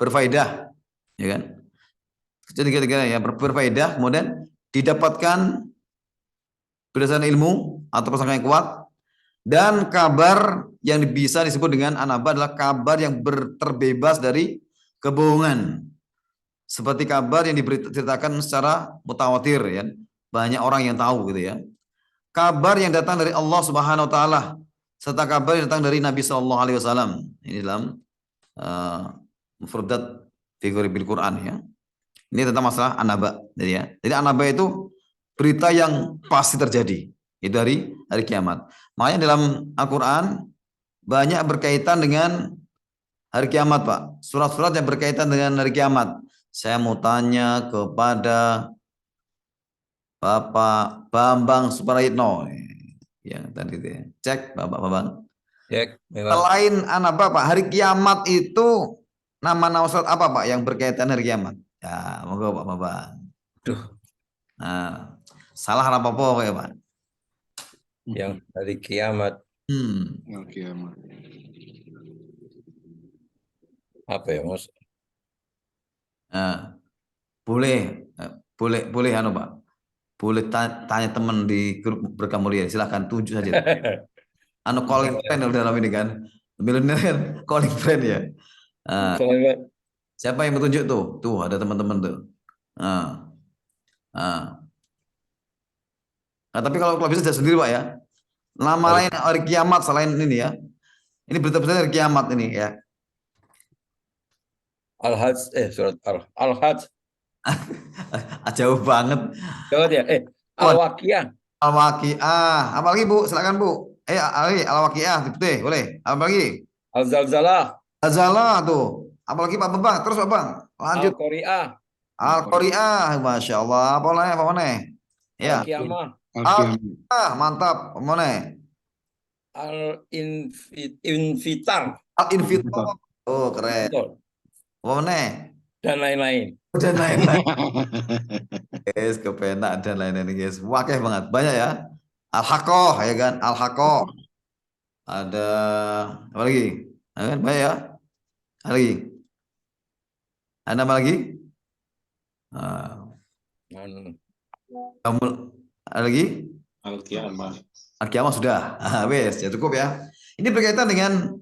berfaedah, ya kan? Jadi kira-kira ya berfaedah, kemudian didapatkan berdasarkan ilmu atau prasangka yang kuat. Dan kabar yang bisa disebut dengan An-Naba adalah kabar yang terbebas dari kebohongan. Seperti kabar yang diceritakan secara mutawatir ya. Banyak orang yang tahu gitu ya. Kabar yang datang dari Allah Subhanahu wa taala serta kabar yang datang dari Nabi sallallahu alaihi wasallam. Ini dalam mufradat figur bil Quran ya. Ini tentang masalah An-Naba ya. Jadi An-Naba itu berita yang pasti terjadi. Itu hari kiamat. Makanya dalam Al-Quran banyak berkaitan dengan hari kiamat, Pak. Surat-surat yang berkaitan dengan hari kiamat. Saya mau tanya kepada Bapak Bambang Suprayitno. Ya, tadi itu ya. Cek Bapak Bambang. Cek. Selain An-Naba, Pak, hari kiamat itu nama-nama surat apa, Pak, yang berkaitan hari kiamat? Ya, monggo Pak Bambang. Duh. Nah, salah apa-apa ya, Pak? Yang hari kiamat. Kiamat. Apa ya, Mas? Nah, boleh anu Pak. Boleh tanya teman di grup Berkah Mulia, silahkan tunjuk saja. Anu calling friend udah dalam ini kan. Milenial kan calling friend ya. Nah, siapa yang bertunjuk tuh? Tuh ada teman-teman tuh. Nah, tapi kalau bisa saya sendiri Pak ya. Nama lain hari kiamat selain ini ya. Ini berita-berita hari kiamat ini ya. Al-Hajj, surat Al-Hajj. Jauh banget. Jauh ya. Al-Waqiah. Al-Waqiah. Apa lagi Bu? Silakan Bu. Al-Waqiah, betul, boleh. Apa lagi? Al-Zalzalah. Al-Zalzalah tuh. Apa lagi Pak Bambang? Terus Pak Bang. Lanjut. Al-Qari'ah. Al-Qari'ah, Masya Allah. Apa mana? Ya. Al-Qiyamah. Al-Qiyamah, mantap. Mana? Al-Infitar. Al-Infitar. Oh, keren. Apa mana? Dan lain-lain. Dan lain-lain. Guys, kepenak dan lain-lain guys. Wakeh banget. Banyak ya. Al-Haqqah ya kan. Al-Haqqah. Ada apa lagi? Banyak ya. Ada lagi. Ada apa lagi? Ada lagi? Al-Qiyamah. Hari kiamat sudah. Wes, ya cukup ya. Ini berkaitan dengan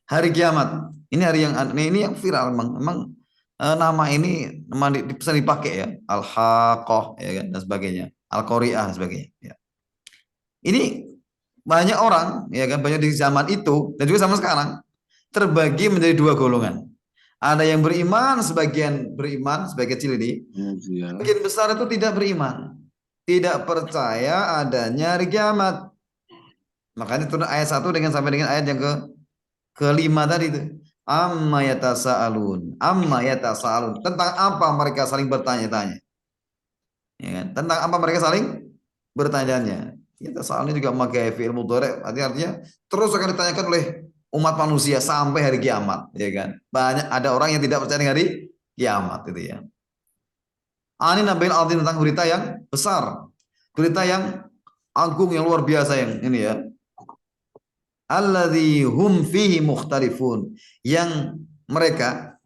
hari kiamat. Ini hari yang ini yang viral memang nama ini memang bisa dipakai ya. Al-Haqqah ya kan dan sebagainya. Al-Qari'ah dan sebagainya ya. Ini banyak orang ya kan banyak di zaman itu dan juga zaman sekarang terbagi menjadi dua golongan. Ada yang beriman, sebagian beriman, sebagian kecil ini. Sebagian besar itu tidak beriman. Tidak percaya adanya hari kiamat. Makanya turun ayat 1 sampai dengan ayat yang kelima tadi itu. Amma yatasaalun. Amma yatasaalun. Tentang apa mereka saling bertanya-tanya. Ya kan? Tentang apa mereka saling bertanya-tanya. Yatasaalun juga memakai fi'il mudhari', artinya terus akan ditanyakan oleh umat manusia sampai hari kiamat, ya kan? Banyak ada orang yang tidak percaya dengan hari kiamat itu ya. Ani nabil azim, tentang berita yang besar, berita yang agung yang luar biasa yang ini ya. Alladzi hum fihi mukhtalifun, yang mereka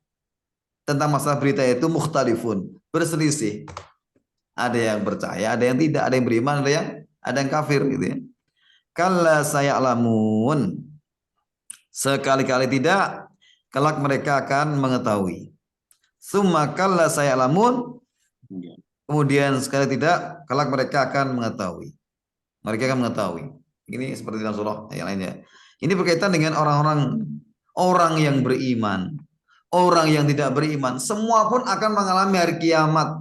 tentang masalah berita itu mukhtalifun, berselisih. Ada yang percaya, ada yang tidak, ada yang beriman, ada yang kafir gitu ya. Kalla saya'lamun, sekali-kali tidak, kelak mereka akan mengetahui. Summa kalla saya'lamun, kemudian sekali tidak, kelak mereka akan mengetahui. Mereka akan mengetahui. Ini seperti dalam surah yang lainnya. Ini berkaitan dengan orang yang beriman, orang yang tidak beriman, semua pun akan mengalami hari kiamat,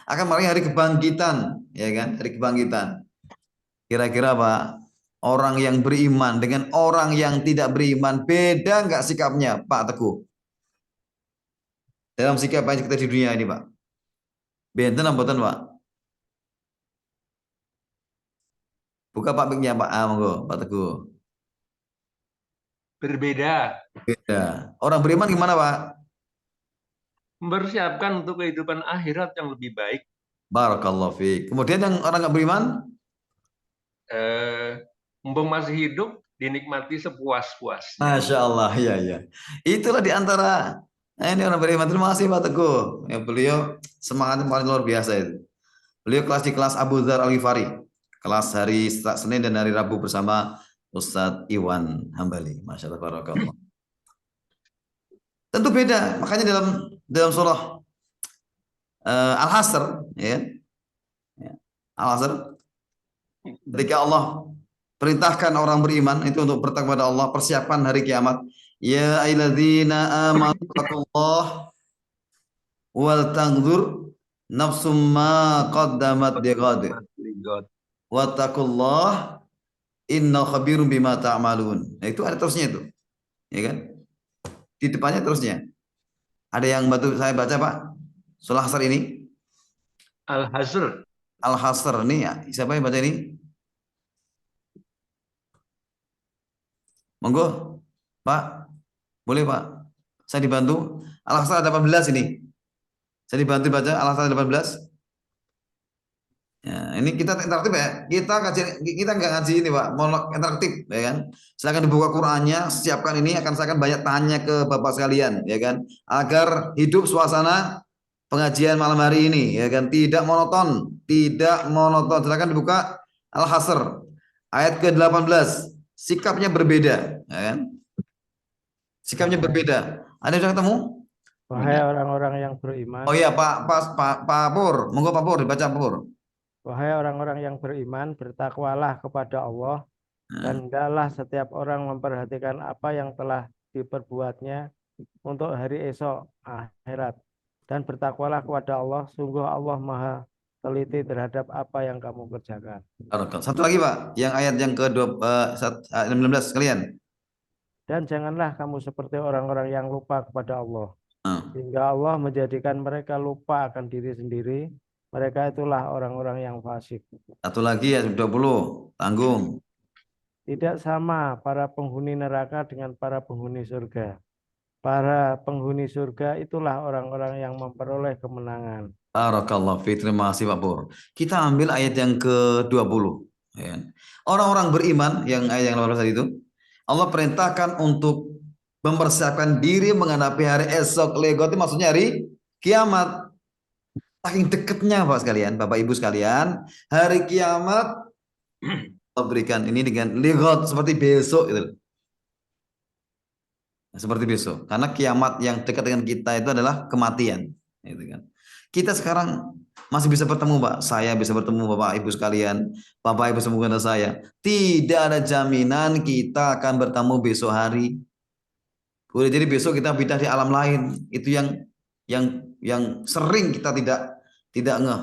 akan mengalami hari kebangkitan, ya kan? Hari kebangkitan. Kira-kira Pak, orang yang beriman dengan orang yang tidak beriman, beda nggak sikapnya, Pak Teguh? Dalam sikap apa yang kita di dunia ini, Pak? Benten apa mboten, Pak? Buka Pak mic-nya, Pak. Monggo, Pak Teguh. Berbeda. Beda. Orang beriman gimana, Pak? Mempersiapkan untuk kehidupan akhirat yang lebih baik. Barakallahu fiik. Kemudian yang orang nggak beriman? Mumpung masih hidup, dinikmati sepuas-puasnya. Masya Allah, ya ya. Itulah diantara ini orang beriman. Terima kasih Pak Teguh. Ya, beliau semangatnya paling luar biasa itu. Beliau kelas di kelas Abu Dzar Al-Ghifari. Kelas hari Senin dan hari Rabu bersama Ustadz Iwan Hambali. Masya Allah, barakallah. Tentu beda. Makanya dalam surah Al-Hasr, ya, Al-Hasr, ketika Allah perintahkan orang beriman itu untuk bertakwa kepada Allah, persiapkan hari kiamat. Ya ayyuhalladzina amanu taqullaha wal tanzur nafsum ma qaddamat lighad. Wattaqullaha inna khabirum bima ta'malun. Nah, itu ada terusnya itu. Ya kan? Di depannya terusnya. Ada yang bantu saya baca, Pak? Surah Hasr ini? Al-Hasr. Al-Hasr ini ya. Siapa yang baca ini? Monggo, Pak. Boleh, Pak. Saya dibantu. Al-Hasr 18 ini. Saya dibantu baca Al-Hasr 18. Ya, ini kita interaktif ya. Kita nggak ngaji ini, Pak. Monolog interaktif, ya kan? Silakan dibuka Qur'annya, siapkan ini, saya akan banyak tanya ke Bapak sekalian, ya kan? Agar hidup suasana pengajian malam hari ini, ya kan? Tidak monoton, tidak monoton. Silakan dibuka Al-Hasr ayat ke-18. Sikapnya berbeda, ya kan? Sikapnya berbeda. Ada yang sudah ketemu? Wahai orang-orang yang beriman. Oh iya, Pak Pur. Monggo Pak Pur, dibaca Pak Pur. Wahai orang-orang yang beriman, bertakwalah kepada Allah, dan hendaklah setiap orang memperhatikan apa yang telah diperbuatnya untuk hari esok akhirat. Dan bertakwalah kepada Allah, sungguh Allah Maha teliti terhadap apa yang kamu kerjakan. Satu lagi Pak, yang ayat yang ke-16 sekalian. Dan janganlah kamu seperti orang-orang yang lupa kepada Allah, sehingga Allah menjadikan mereka lupa akan diri sendiri. Mereka itulah orang-orang yang fasik. Satu lagi ya 20, tanggung. Tidak sama para penghuni neraka dengan para penghuni surga. Para penghuni surga itulah orang-orang yang memperoleh kemenangan. Barakallahu fiik, terima kasih Pak Pur. Kita ambil ayat yang ke-20. Orang-orang beriman, yang ayat yang 18 tadi itu, Allah perintahkan untuk mempersiapkan diri menghadapi hari esok. Legot itu maksudnya hari kiamat. Saking dekatnya Bapak sekalian, Bapak Ibu sekalian, hari kiamat Allah berikan ini dengan lighat seperti besok gitu. Seperti besok. Karena kiamat yang dekat dengan kita itu adalah kematian, gitu kan. Kita sekarang masih bisa bertemu, Pak. Saya bisa bertemu Bapak Ibu sekalian, Bapak Ibu semua saya. Tidak ada jaminan kita akan bertemu besok hari. Boleh jadi besok kita pindah di alam lain. Itu yang sering kita tidak ngeh.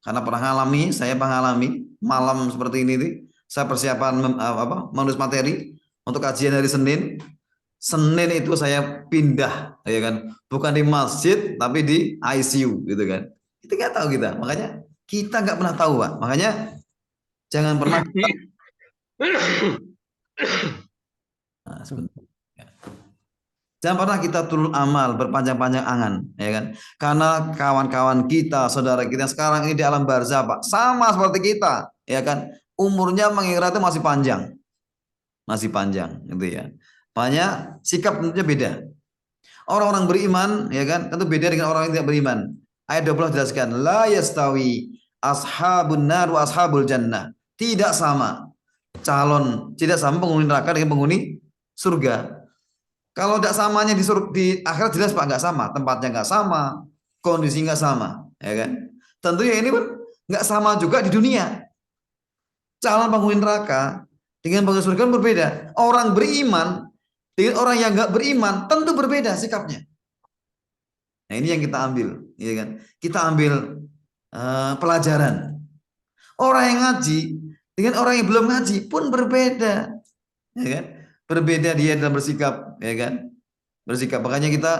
Karena pernah ngalami, saya mengalami malam seperti ini nih. Saya persiapan menulis materi untuk kajian hari Senin. Senin itu saya pindah, ya kan, bukan di masjid tapi di ICU, gitu kan. Kita nggak tahu makanya kita nggak pernah tahu, Pak. Makanya jangan pernah nah, sebentar. Jangan pernah kita turun amal berpanjang-panjang angan, ya kan? Karena kawan-kawan kita, saudara kita sekarang ini di alam barzah, Pak, sama seperti kita, ya kan? Umurnya mengira itu masih panjang, gitu ya. Makanya sikap tentunya beda. Orang-orang beriman, ya kan, tentu beda dengan orang yang tidak beriman. Ayat 20 jelaskan, la yastawi ashabun nar wa ashabul jannah. Tidak sama penghuni neraka dengan penghuni surga. Kalau tidak samanya di akhirat jelas, Pak, nggak sama, tempatnya nggak sama, kondisi nggak sama, ya kan? Tentunya ini pun nggak sama juga di dunia. Calon penghuni neraka dengan penghuni surga berbeda. Orang beriman dengan orang yang nggak beriman tentu berbeda sikapnya. Nah, ini yang kita ambil, ya kan? Kita ambil pelajaran. Orang yang ngaji dengan orang yang belum ngaji pun berbeda, ya kan? Berbeda dia dalam bersikap, ya kan? Bersikap. Makanya kita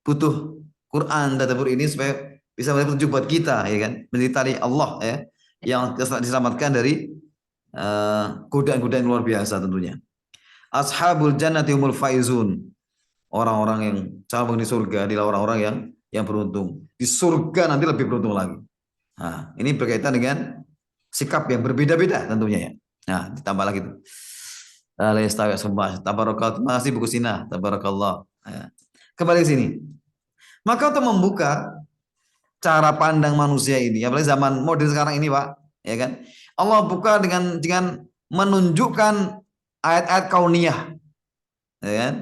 butuh Quran, tadabbur ini supaya bisa menjadi petunjuk buat kita, ya kan? Menjadi tali Allah, ya, yang diselamatkan dari godaan-godaan luar biasa tentunya. Ashabul jannati humul faizun. Orang-orang yang calon di surga adalah orang-orang yang beruntung. Di surga nanti lebih beruntung lagi. Nah, ini berkaitan dengan sikap yang berbeda-beda tentunya, ya. Nah, ditambah lagi tuh. Tabarakallah. Terima kasih buku Sinah. Tabarakallah. Kembali ke sini. Maka untuk membuka cara pandang manusia ini, apalagi zaman modern sekarang ini, Pak, ya kan? Allah buka dengan menunjukkan ayat-ayat kauniyah, ya kan?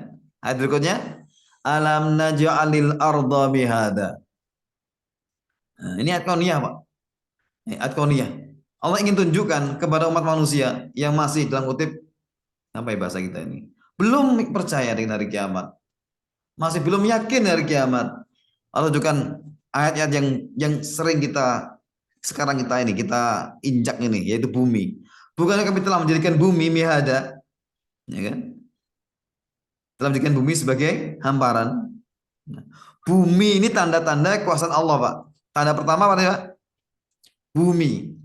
Ayat berikutnya, alam naj'alil arda mihada. Nah, ini ayat kauniyah, Pak. Ayat kauniyah. Allah ingin tunjukkan kepada umat manusia yang masih dalam kutip apa ya bahasa kita ini, belum percaya dengan hari kiamat, masih belum yakin hari kiamat. Allah tunjukkan ayat-ayat yang sering kita injak ini, yaitu bumi. Bukankah kami telah menjadikan bumi mihada, ya kan? Telah menjadikan bumi sebagai hamparan. Bumi ini tanda-tanda kekuasaan Allah, Pak. Tanda pertama apa ya? Bumi.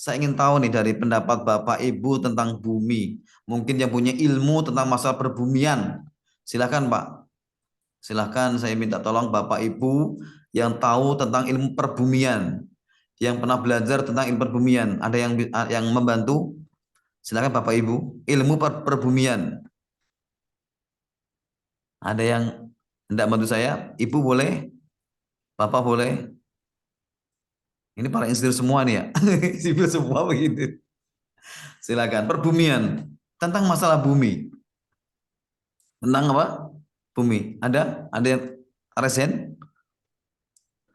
Saya ingin tahu nih dari pendapat Bapak Ibu tentang bumi. Mungkin yang punya ilmu tentang masalah perbumian. Silakan, Pak. Silakan, saya minta tolong Bapak Ibu yang tahu tentang ilmu perbumian, yang pernah belajar tentang ilmu perbumian. Ada yang membantu? Silakan Bapak Ibu, ilmu perbumian. Ada yang tidak bantu saya? Ibu boleh? Bapak boleh? Ini para insinyur semua nih ya. Sipil semua begitu. Silakan. Perbumian. Tentang masalah bumi. Tentang apa? Bumi. Ada yang resen?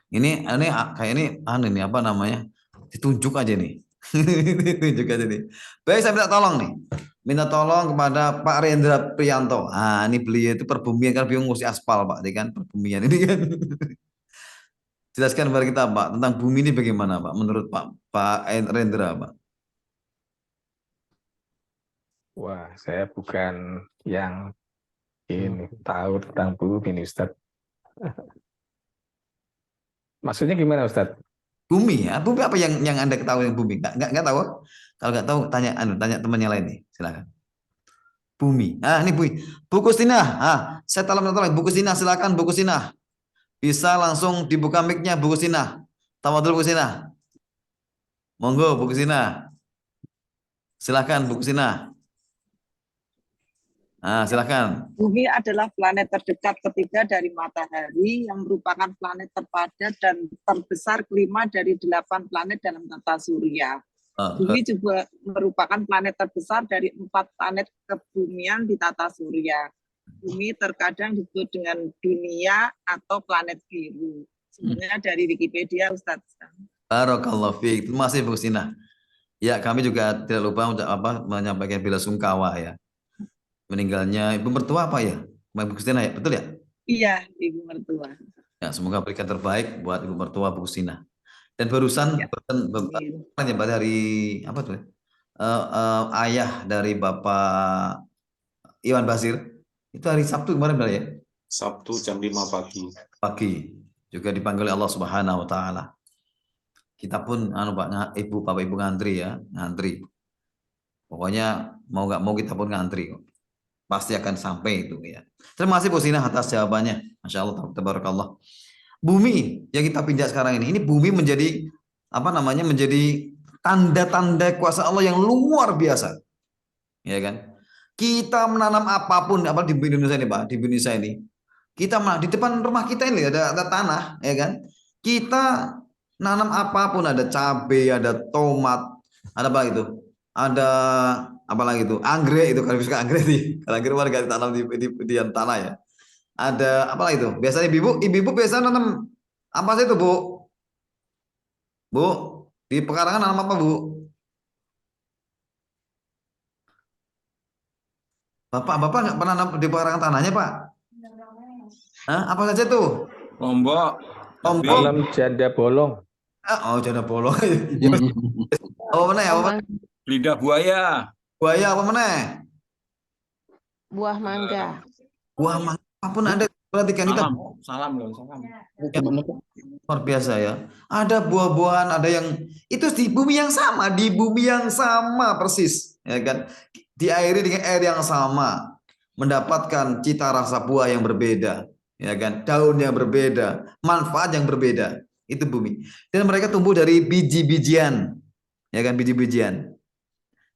Ini kayak ini apa namanya? Ditunjuk aja nih. Ditunjuk aja nih. Baik, saya minta tolong nih. Minta tolong kepada Pak Rendra Prianto. Ah, ini beliau itu perbumian, karena beliau ngurusi aspal, Pak. Ini kan perbumian ini kan. Jelaskan kepada kita, Pak, tentang bumi ini bagaimana, Pak? Menurut Pak Rendra, Pak. Wah, saya bukan yang ini tahu tentang bumi ini, Ustadz. Maksudnya gimana, Ustadz? Bumi ya, bumi apa yang Anda ketahui yang bumi? Nggak tahu? Kalau nggak tahu tanya temannya lain nih, silakan. Bumi. Ah, ini bumi. Bu Kustinah. Ah, saya tolong Bu Kustinah, silakan Bu Kustinah. Bisa langsung dibuka mic-nya Bu Kustinah. Tafadhol Bu Kustinah. Monggo Bu Kustinah. Silakan Bu Kustinah. Ah, silakan. Bumi adalah planet terdekat ketiga dari matahari yang merupakan planet terpadat dan terbesar kelima dari 8 planet dalam tata surya. Bumi juga merupakan planet terbesar dari 4 planet kebumian di tata surya. Bumi terkadang disebut dengan dunia atau planet biru. Sebenarnya dari Wikipedia, Ustadz. Barakallahu fiik. Terima kasih Bu Sina. Ya, kami juga tidak lupa menyampaikan bela sungkawa ya. Meninggalnya ibu mertua apa ya? Bu Sina ya, betul ya? Iya, ibu mertua. Ya, semoga berikan terbaik buat ibu mertua Bu Sina. Dan barusan dari apa tuh? Ayah dari Bapak Iwan Basir itu hari Sabtu kemarin ya? Sabtu jam 5 pagi. Pagi juga dipanggil Allah Subhanahu wa taala. Kita pun Pak Ibu Bapak Ibu ngantri ya, ngantri. Pokoknya mau nggak mau kita pun ngantri. Pasti akan sampai itu ya. Terima kasih Bu Sina atas jawabannya. Masya Allah, tabarakallah. Bumi yang kita pindah sekarang ini bumi menjadi menjadi tanda-tanda kuasa Allah yang luar biasa. Ya kan? Kita menanam apapun di Indonesia ini, Pak, di Indonesia ini. Kita di depan rumah kita ini ada tanah, ya kan? Kita nanam apapun, ada cabai, ada tomat, ada apa itu? Ada apa lagi itu? Anggrek itu, kalau suka anggrek nih. Kalau anggrek warga ditanam di tanah ya. Ada apa lagi itu? Biasanya ibu biasa nanam apa sih itu, Bu? Bu, di pekarangan nanam apa, Bu? Bapak nggak pernah nanam di pekarangan tanahnya, Pak? Hah? Apa saja tuh? Lombok. Tanam janda bolong. Oh, janda bolong. Apa mana ya? Lidah buaya. Buaya apa mana? Buah mangga. Buah mangga. Apapun ada, perhatikan kita. Salam loh, salam. Ya, luar biasa ya. Ada buah-buahan, ada yang itu di bumi yang sama, persis, ya kan? Diairi dengan air yang sama, mendapatkan cita rasa buah yang berbeda, ya kan? Daun yang berbeda, manfaat yang berbeda. Itu bumi. Dan mereka tumbuh dari biji-bijian, ya kan? Biji-bijian.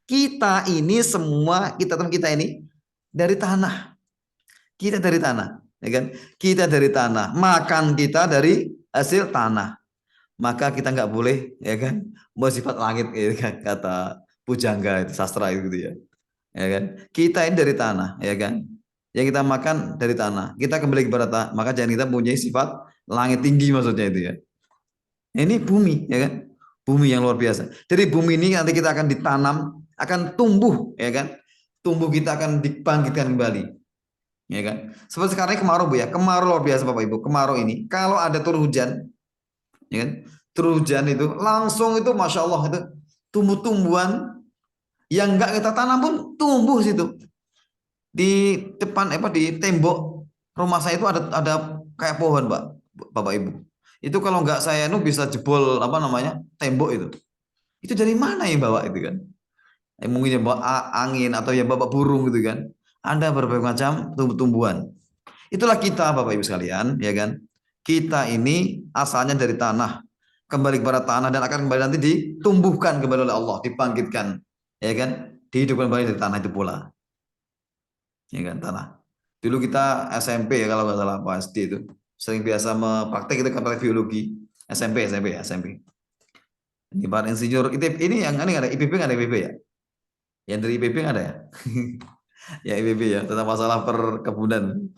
Kita ini semua, kita ini dari tanah. Kita dari tanah, ya kan? Kita dari tanah, makan kita dari hasil tanah. Maka kita nggak boleh, ya kan, bersifat langit, ya kan? Kata pujangga itu, sastra itu ya. Ya kan? Kita ini dari tanah, ya kan? Yang kita makan dari tanah. Kita kembali kepada tanah, maka jangan kita mempunyai sifat langit tinggi maksudnya itu ya. Ini bumi, ya kan? Bumi yang luar biasa. Jadi bumi ini nanti kita akan ditanam, akan tumbuh, ya kan? Tumbuh kita akan dibangkitkan kembali. Ya kan? Seperti sekarang ini kemarau, Bu ya. Kemarau luar biasa Bapak Ibu. Kemarau ini kalau ada turun hujan, ya kan? Turun hujan itu langsung itu Masya Allah itu tumbuh-tumbuhan yang enggak kita tanam pun tumbuh situ. Di depan di tembok rumah saya itu ada kayak pohon, Pak, Bapak Ibu. Itu kalau enggak saya bisa jebol tembok itu. Itu dari mana yang bawa itu kan? Mungkin yang bawa angin atau yang bawa burung gitu kan? Ada berbagai macam tumbuh-tumbuhan. Itulah kita Bapak Ibu sekalian, ya kan? Kita ini asalnya dari tanah, kembali kepada tanah dan akan kembali nanti ditumbuhkan kembali oleh Allah, dibangkitkan, ya kan? Dihidupkan kembali dari tanah itu pula. Ya kan, tanah. Dulu kita SMP ya kalau nggak salah Pak SD itu sering biasa mempraktek itu praktek biologi SMP. Ini Pak Insinyur ini yang ini ada IPB nggak ada IPB ya? Yang dari IPB nggak ada ya? Ya IPB ya tentang masalah perkebunan.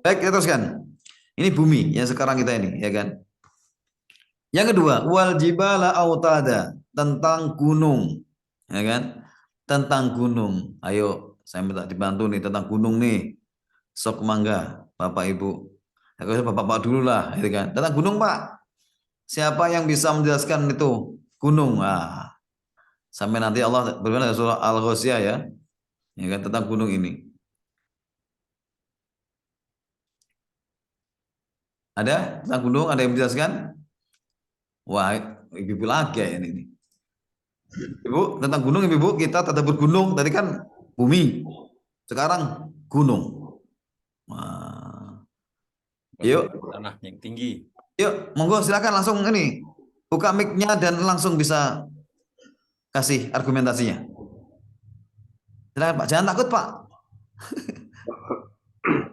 Baik, kita teruskan. Ini bumi yang sekarang kita ini, ya kan? Yang kedua, wal jibala autada, tentang gunung, ya kan? Tentang gunung. Ayo, saya minta dibantu nih tentang gunung nih. Sok mangga, Bapak Ibu. Aku Bapak dulu lah, ya kan? Tentang gunung, Pak. Siapa yang bisa menjelaskan itu gunung? Sampai nanti Allah berfirman dalam surah Al-Ghasyiyah ya. Ya kan, tentang gunung ini. Ada tentang gunung, ada yang menjelaskan? Wah, ibu lagi ya ini. Ibu, tentang gunung ibu, kita tetap bergunung. Tadi kan bumi, sekarang gunung. Yuk, tanah yang tinggi. Yuk, monggo silakan langsung ini buka mic-nya dan langsung bisa kasih argumentasinya. Silakan Pak, jangan takut Pak.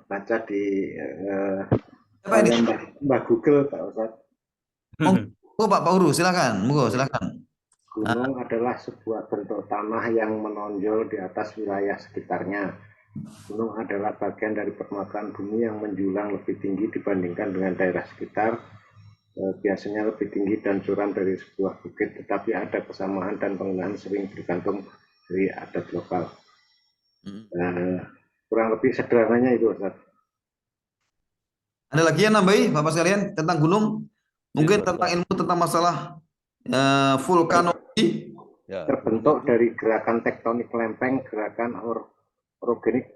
Baca di Mbak Google Pak Ustaz. Monggo Pak Uru, silakan. Monggo silakan. Gunung adalah sebuah bentuk tanah yang menonjol di atas wilayah sekitarnya. Gunung adalah bagian dari permukaan bumi yang menjulang lebih tinggi dibandingkan dengan daerah sekitar. Biasanya lebih tinggi dan curam dari sebuah bukit, tetapi ada kesamaan dan penggunaan sering bergantung dari adat lokal. Kurang lebih sederhananya itu, Ustaz. Ada lagi yang nambahi Bapak sekalian tentang gunung? Mungkin tentang ilmu tentang masalah vulkanologi. Terbentuk dari gerakan tektonik lempeng, gerakan orogenik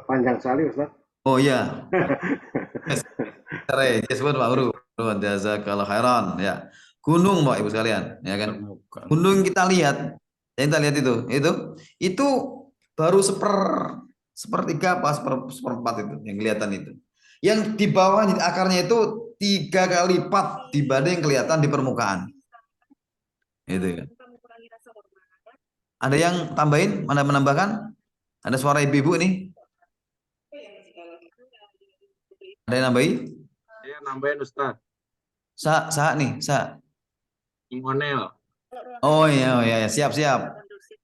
panjang sekali, Ustaz. Oh iya. Disebut Pak Guru. Jazakallahu khairan ya. Gunung Pak Ibu sekalian, ya kan? Gunung yang kita lihat itu baru sepertiga apa seperempat itu yang kelihatan itu. Yang di bawah akarnya itu 3 kali lipat dibanding yang kelihatan di permukaan. Itu ya. Ada yang tambahin? Mana menambahkan? Ada suara ibu-ibu ini? Ada yang nambahin? Saya nambahin Ustaz. Sa. Imonel. Oh iya, siap.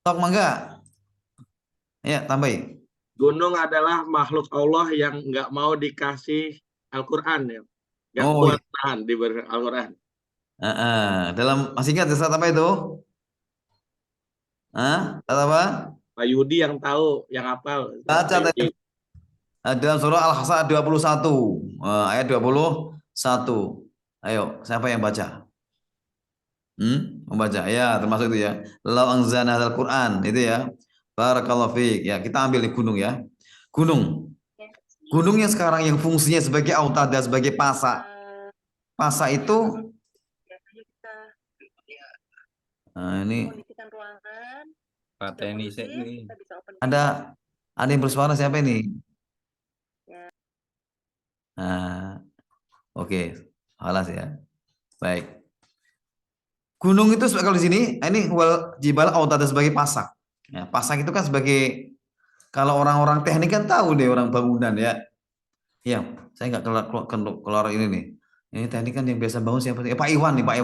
Tok mangga. Ya, tambahin. Gunung adalah makhluk Allah yang nggak mau dikasih Al-Quran ya. Nggak Oh, kuat tahan diberi Al-Quran. Dalam masih ingat saat apa itu? Saat apa? Pak Yudi yang tahu, yang hafal. Baca tadi. Dalam surah Al-Hasr 21, ayat 21. Ayo, siapa yang baca? Membaca. Ya, termasuk itu ya. Lau anzalna hadzal Qur'an, itu ya. Barakallahu fiik. Ya, kita ambil di gunung ya. Gunung. Gunung yang sekarang yang fungsinya sebagai autada, sebagai pasak. Pasak itu ini Pak Teni ini. ada yang bersuara siapa ini? Oke, halas ya. Baik. Gunung itu kalau di sini ini jibal autada sebagai pasak. Ya, pasak itu kan sebagai kalau orang-orang teknik kan tahu deh orang bangunan ya. Iya, saya nggak keluar ini nih. Ini teknik kan yang biasa bangun siapa? Pak Iwan nih, Pak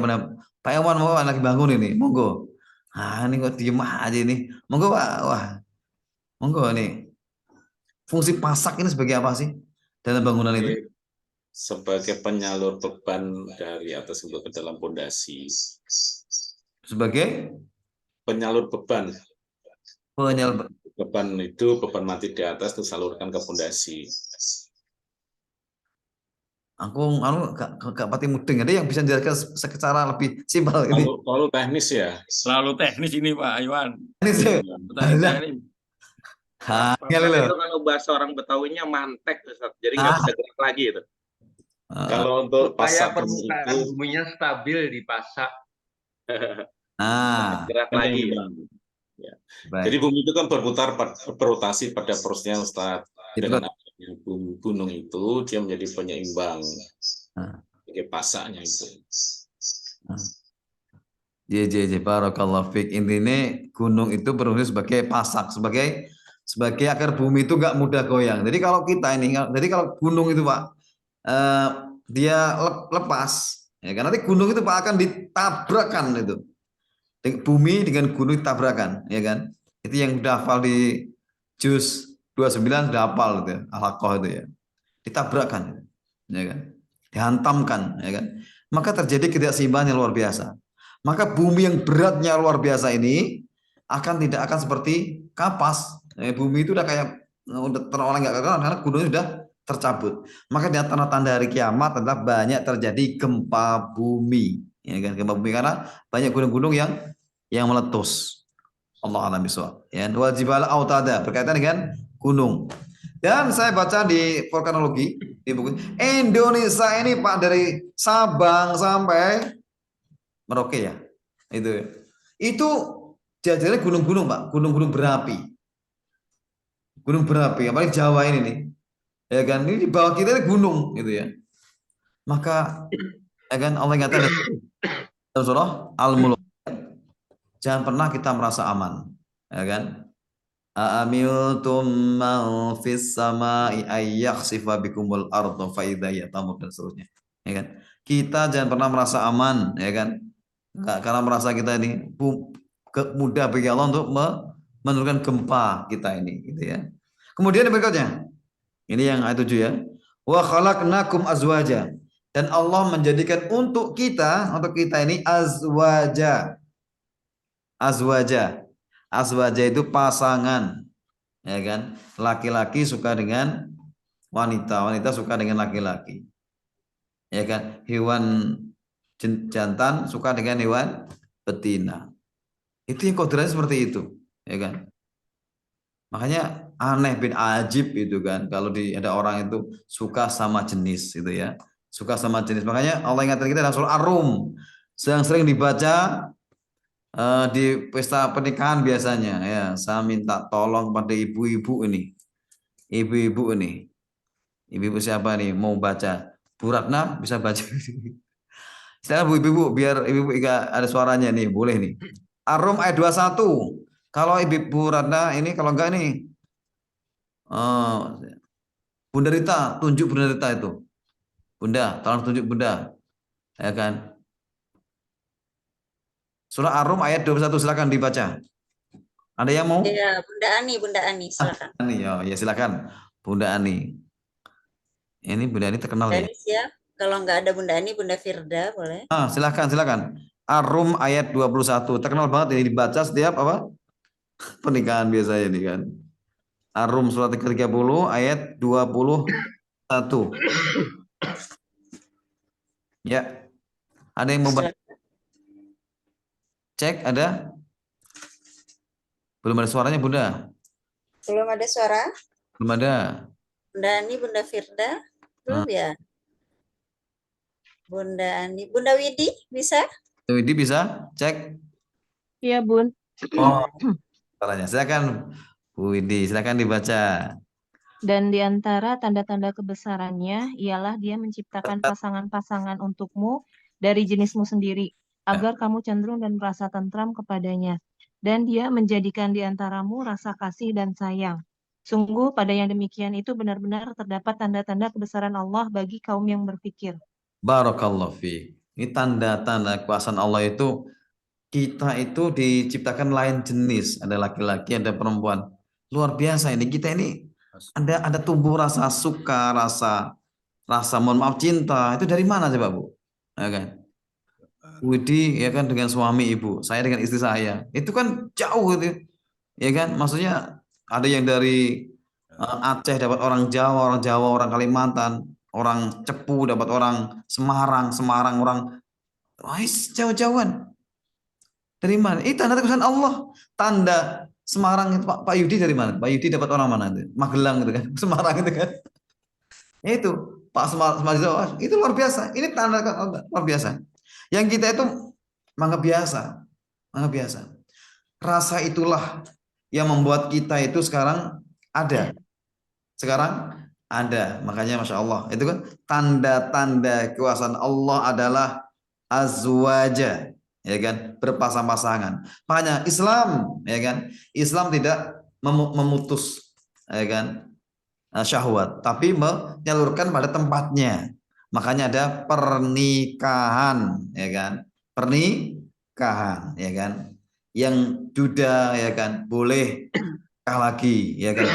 Iwan mau lagi bangun ini, monggo. Ini kok diem aja ini. Monggo Pak, monggo nih. Fungsi pasak ini sebagai apa sih dalam bangunan itu? Sebagai penyalur beban dari atas ke dalam pondasi. Sebagai penyalur beban. Beban itu beban mati di atas disalurkan ke pondasi. Aku gak pati mudeng, ada yang bisa menjelaskan secara lebih simpel ini. Terlalu teknis ya. Selalu teknis ini Pak Iwan. Teknis. Itu kalau bahasa orang Betawinya mantek, Ustaz. Jadi nggak bisa gerak lagi itu. Kalau untuk pasak permukaan buminya stabil di pasak. Gerak lagi. Ya. Jadi bumi itu kan berrotasi pada porosnya Ustaz. Dengan gunung itu dia menjadi penyeimbang sebagai pasaknya itu. Barakallahu fiik. Intinya gunung itu berfungsi sebagai pasak, sebagai akar bumi itu nggak mudah goyang. Jadi kalau gunung itu Pak, dia lepas, ya kan nanti gunung itu Pak akan ditabrakan itu. Bumi dengan gunung ditabrakan, ya kan? Itu yang udah hafal di juz 29 sudah hafal itu, Al-Haqqah itu ya. Ditabrakan, ya kan? Dihantamkan, ya kan? Maka terjadi ketidakseimbangan yang luar biasa. Maka bumi yang beratnya luar biasa ini tidak akan seperti kapas. Bumi itu udah teroleh nggak karena gunungnya sudah tercabut. Maka di tanda-tanda hari kiamat adalah banyak terjadi gempa bumi, ya kan? Gempa bumi karena banyak gunung-gunung yang meletus. Allah a'lam bishawab. Ya, wal jibal autada berkaitan dengan gunung. Dan saya baca di vulkanologi di buku Indonesia ini Pak dari Sabang sampai Merauke ya. Itu jajarnya gunung-gunung Pak, gunung-gunung berapi. Gunung berapi, apalagi Jawa ini nih. Ya kan, ini di bawah kita ini gunung gitu ya. Maka ya kan Allah ingatkan dalam surah Al-Mulk, jangan pernah kita merasa aman, ya kan? A'amiltum man fis sama'i ayyakhsifa bikumul arda fa idza hiya tamur dan seterusnya. Ya kan? Kita jangan pernah merasa aman, ya kan? Enggak, karena merasa kita ini mudah bagi Allah untuk menurunkan gempa kita ini, gitu ya. Kemudian yang berikutnya, ini yang ayat 7 ya. Wa khalaqnakum azwaja, dan Allah menjadikan untuk kita ini azwaja. Azwaja itu pasangan, ya kan? Laki-laki suka dengan wanita, wanita suka dengan laki-laki, ya kan? Hewan jantan suka dengan hewan betina. Itu yang kodratnya seperti itu, ya kan? Makanya aneh bin ajib itu kan, kalau ada orang itu suka sama jenis itu ya, suka sama jenis. Makanya Allah ingatkan kita dalam surah Ar-Rum, yang sering dibaca di pesta pernikahan biasanya ya. Saya minta tolong pada ibu-ibu ini, ibu-ibu siapa nih mau baca? Bu Ratna bisa baca. Saya ibu-ibu, biar ibu-ibu ada suaranya nih, boleh nih. Ar-Rum ayat 21. Kalau ibu Ratna ini, kalau enggak nih, Bunda Rita, tunjuk Bunda Rita itu. Bunda, tolong tunjuk Bunda. Ya kan? Surah Ar-Rum ayat 21, silakan dibaca. Ada yang mau? Ya, Bunda Ani, silakan. Ani, ya silakan. Bunda Ani. Ini Bunda Ani terkenal Bunda ya. Ani siap. Kalau nggak ada Bunda Ani, Bunda Firda boleh. Silakan. Ar-Rum ayat 21. Terkenal banget ini, dibaca setiap apa? Pernikahan biasanya ini kan. Ar-Rum surat 30 ayat 21. Ya. Ada yang mau baca? Cek, ada? Belum ada suaranya, Bunda? Belum ada suara? Belum ada. Bunda Ani, Bunda Firda? Belum ya? Bunda Ani, Bunda Widi bisa? Widi bisa? Cek. Iya, Bun. Oh, caranya. Silakan Bu Widi, silakan dibaca. Dan di antara tanda-tanda kebesarannya ialah dia menciptakan pasangan-pasangan untukmu dari jenismu sendiri, agar kamu cenderung dan merasa tentram kepadanya. Dan dia menjadikan di antaramu rasa kasih dan sayang. Sungguh pada yang demikian itu benar-benar terdapat tanda-tanda kebesaran Allah bagi kaum yang berpikir. Barakallahu fiik. Ini tanda-tanda kekuasaan Allah itu, kita itu diciptakan lain jenis, ada laki-laki, ada perempuan. Luar biasa ini, kita ini ada tumbuh rasa suka, rasa mohon maaf cinta. Itu dari mana coba Bu? Ya kan? Widi ya kan dengan suami ibu, saya dengan istri saya. Itu kan jauh gitu. Ya kan? Maksudnya ada yang dari Aceh dapat orang Jawa, orang Kalimantan, orang Cepu dapat orang Semarang, orang jauh-jauhan. Dari mana? Itu tanda kekuasaan Allah. Tanda Semarang itu Pak Yudi dari mana? Pak Yudi dapat orang mana itu? Magelang gitu kan, Semarang itu kan. Ya itu Pak Semarang itu luar biasa. Ini tanda luar biasa. Yang kita itu menganggap biasa. Rasa itulah yang membuat kita itu sekarang ada. Makanya Masya Allah. Itu kan tanda-tanda kekuasaan Allah adalah azwaja, ya kan, berpasang-pasangan. Makanya Islam, ya kan, Islam tidak memutus, ya kan, syahwat, tapi menyalurkan pada tempatnya. Makanya ada pernikahan, ya kan, ya kan, yang duda, ya kan, boleh nikah lagi, ya kan,